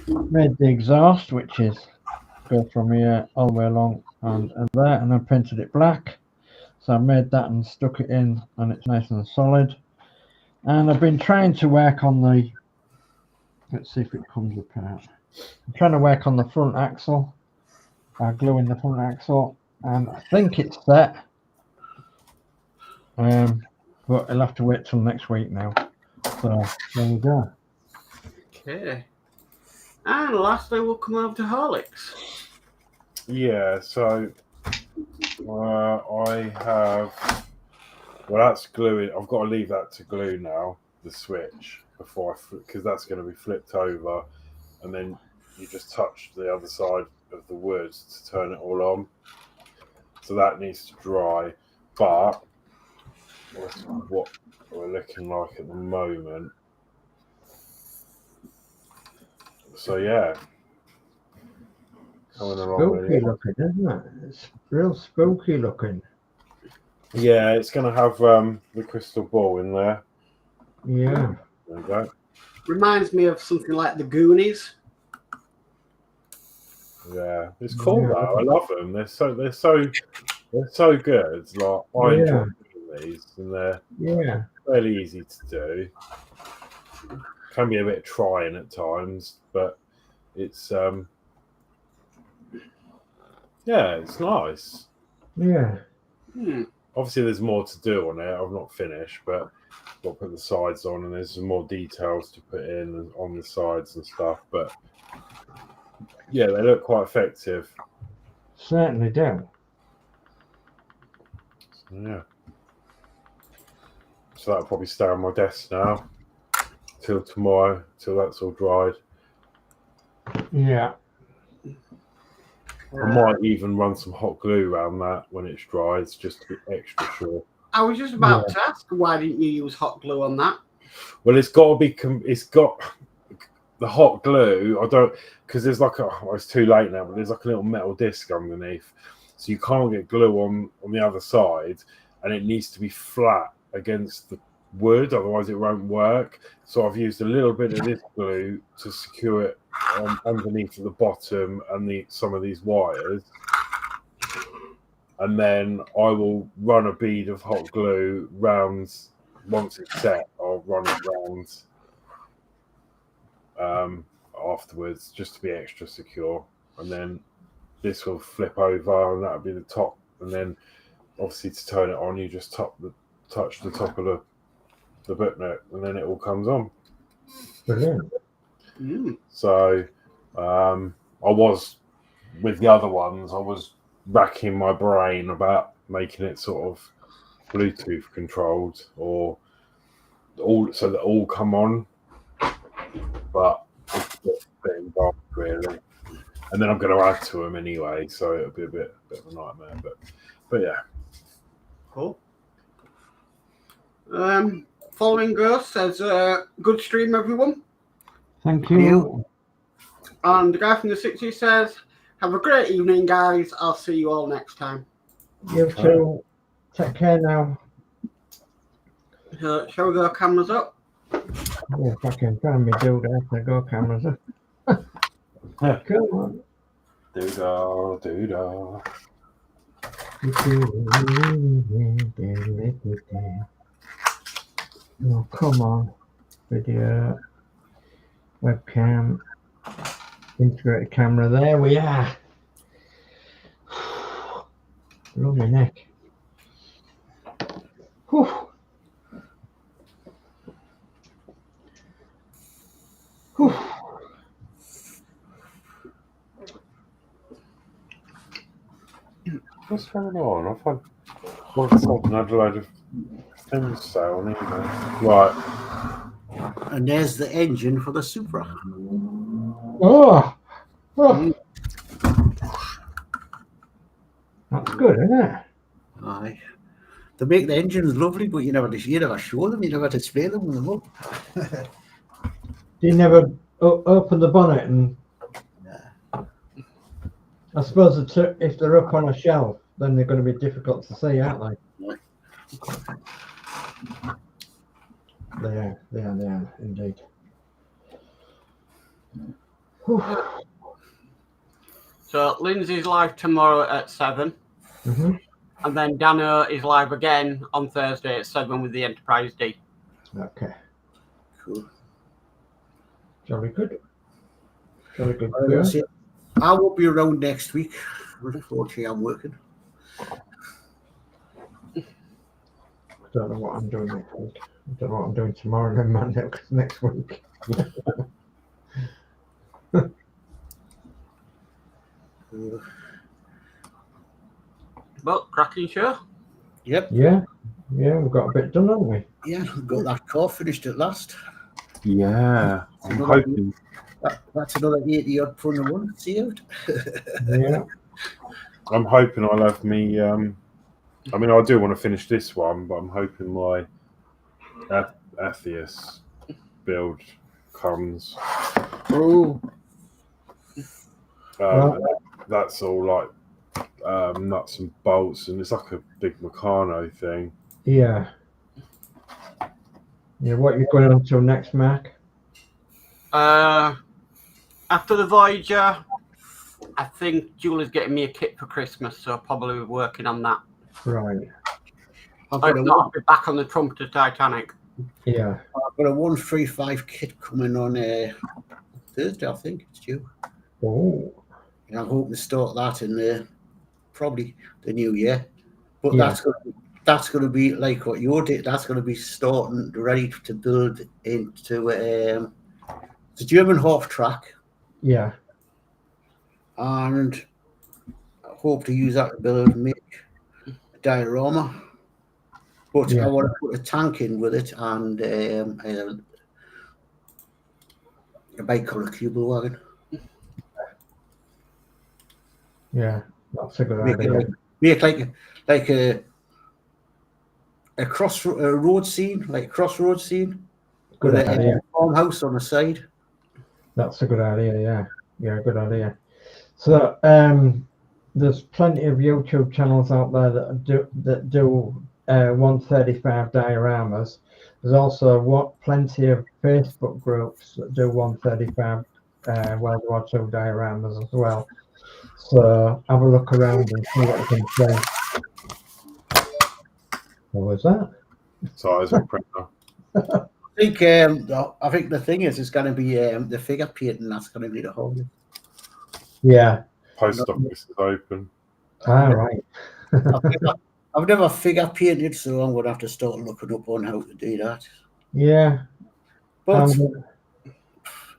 made the exhaust, which is go from here all the way along and there, and I painted it black. So I made that and stuck it in, and it's nice and solid. And I've been trying to work on the, let's see if it comes apart. I'm trying to work on the front axle, gluing the front axle, and I think it's set. But I'll have to wait till next week now. So there you go. Okay. And lastly, we'll come over to Horlixs. Yeah, so I have. Well, that's gluing. I've got to leave that to glue now, the switch, before because that's going to be flipped over, and then you just touch the other side of the wood to turn it all on. So that needs to dry, but what we're looking like at the moment. So yeah, coming along. Spooky looking, isn't it? It's real spooky looking. Yeah, it's going to have the crystal ball in there. Yeah. There we go. Reminds me of something like the Goonies. Yeah, it's cool though. I love them. They're so good. Like I enjoy doing these, and they're fairly easy to do. Can be a bit trying at times, but it's it's nice. Yeah. Obviously, there's more to do on it. I've not finished, but I've got to put the sides on, and there's some more details to put in on the sides and stuff. But yeah, they look quite effective. Certainly do. Yeah. So that'll probably stay on my desk now till tomorrow, till that's all dried. Yeah. I might even run some hot glue around that when it's dry, just to be extra sure. I was just about to ask, why didn't you use hot glue on that? Well, it's got to be. It's got the hot glue. I don't because there's like it's too late now, but there's like a little metal disc underneath, so you can't get glue on the other side, and it needs to be flat against the wood, otherwise it won't work. So I've used a little bit of this glue to secure it underneath at the bottom and some of these wires, and then I will run a bead of hot glue round. Once it's set, I'll run it round afterwards just to be extra secure, and then this will flip over and that'll be the top, and then obviously to turn it on you just touch the top of the booknet, and then it all comes on. Brilliant. So I was with the other ones, I was racking my brain about making it sort of Bluetooth controlled or all so that all come on, but it's a bit involved really. And then I'm going to add to them anyway, so it'll be a bit of a nightmare. But yeah, cool. Following Ghost says, good stream, everyone. Thank you. And the guy from the 60s says, have a great evening, guys. I'll see you all next time. You too. Take care now. Shall we go cameras up? Yeah, fucking find me do that. I go cameras up. Come on. Doodah. Oh, come on. Video. Webcam. Integrated camera. There we are. Lovely neck. Whew. Whew. What's going on? I've had all of a sudden had a load of things say on email. Right. And there's the engine for the Supra. Oh, that's good, isn't it? Aye. They make the engines lovely, but you never show them, you never display them when they're up. You never open the bonnet and. I suppose if they're up on a shelf, then they're going to be difficult to see, aren't they? They are indeed. So Lindsey's live tomorrow at 7. Mm-hmm. And then Danno is live again on Thursday at 7 with the Enterprise D. Okay. Cool. Jolly good. Jolly good. I won't be around next week. Unfortunately, I'm working. I don't know what I'm doing next week. I don't know what I'm doing tomorrow and Monday next week. But cracking show. Yep. Yeah, we've got a bit done, haven't we? Yeah, we've got that car finished at last. Yeah. I'm hoping. That's another 80-odd ton of one saved. Yeah. I'm hoping I'll have me. I mean, I do want to finish this one, but I'm hoping my Atheist build comes. Oh. That's all like nuts and bolts, and it's like a big Meccano thing. Yeah. Yeah. What are you going on to next, Mark? After the Voyager, I think Julie's getting me a kit for Christmas, so I'll probably be working on that. Right. I've got I'll be back on the Trumpeter Titanic. Yeah. I've got a 135 kit coming on Thursday, I think it's due. Oh. And I'm hoping to start that in probably the new year. But Yeah. that's going to be like what you did. That's going to be starting ready to build into the German half track. Yeah. And I hope to use that to build and make a diorama. But Yeah. I want to put a tank in with it and a bike called a cable wagon. Yeah. That's a good Make idea. like a road scene, like a crossroad scene. Good With idea. a farmhouse on the side. That's a good idea, yeah. Yeah, good idea. So there's plenty of YouTube channels out there that do 135 dioramas. There's also plenty of Facebook groups that do 135 World War II dioramas as well. So have a look around and see what you can say. What was that? Size of printer. I think the thing is, it's going to be the figure painting. That's going to be the whole. Yeah. Post office is open. All right. I've never figure painted, so I'm going to have to start looking up on how to do that. Yeah. But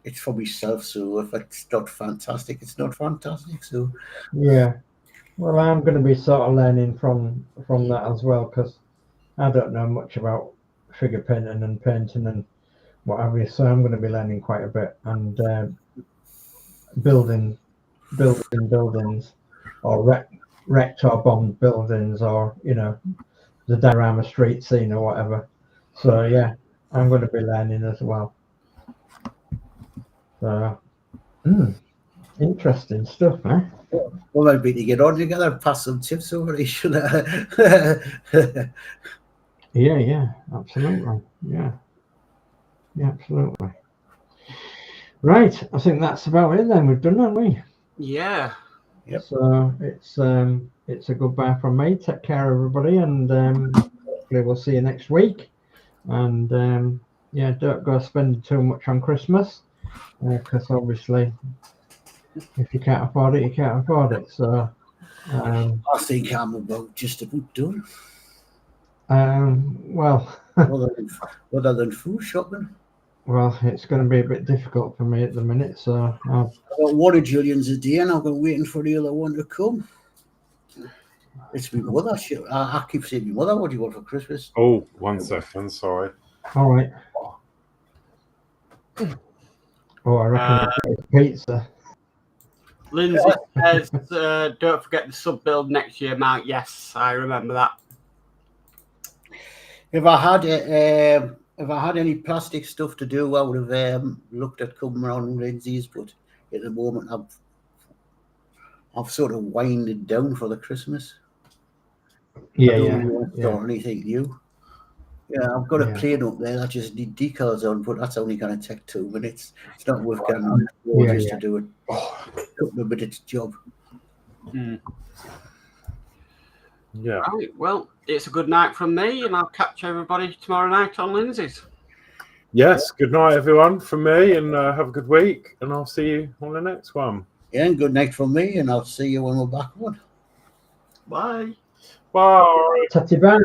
it's for myself, so if it's not fantastic, it's not fantastic. So yeah. Well, I'm going to be sort of learning from that as well, because I don't know much about figure painting and painting and what have you, so I'm going to be learning quite a bit and building buildings or wrecked or bombed buildings, or the diorama street scene or whatever. So yeah, I'm going to be learning as well. So interesting stuff, eh? well, maybe to get on together and pass some tips over each other. Yeah, absolutely. Yeah, absolutely. Right, I think that's about it then. We've done, haven't we? Yeah. Yep. So it's a goodbye from me. Take care, everybody, and hopefully we'll see you next week. And don't go spending too much on Christmas, because obviously, if you can't afford it, you can't afford it. So I think I'm about just about done. Well, other than food shopping. Well, it's going to be a bit difficult for me at the minute, so I've got one of Gillian's a day, and I've been waiting for the other one to come. It's my mother. I keep saying my mother, what do you want for Christmas? Oh, 1 second, sorry. All right. Oh, I reckon it's pizza. Lindsay says, don't forget the sub build next year, Mount. Yes, I remember that. If I had any plastic stuff to do, I would have looked at coming around Lindsay's, but at the moment I've sort of winded down for the Christmas. Yeah, I yeah. don't want to start anything new. Yeah, I've got a Yeah. plane up there. I just need decals on, but that's only going to take 2 minutes. It's not worth getting Yeah, just yeah. to do it. Couple of minutes job. Yeah. Right, well, it's a good night from me, and I'll catch everybody tomorrow night on Lindsay's. Yes, good night, everyone, from me, and have a good week, and I'll see you on the next one. Yeah, and good night from me, and I'll see you when we're back on. Bye. Bye. Tatty bye.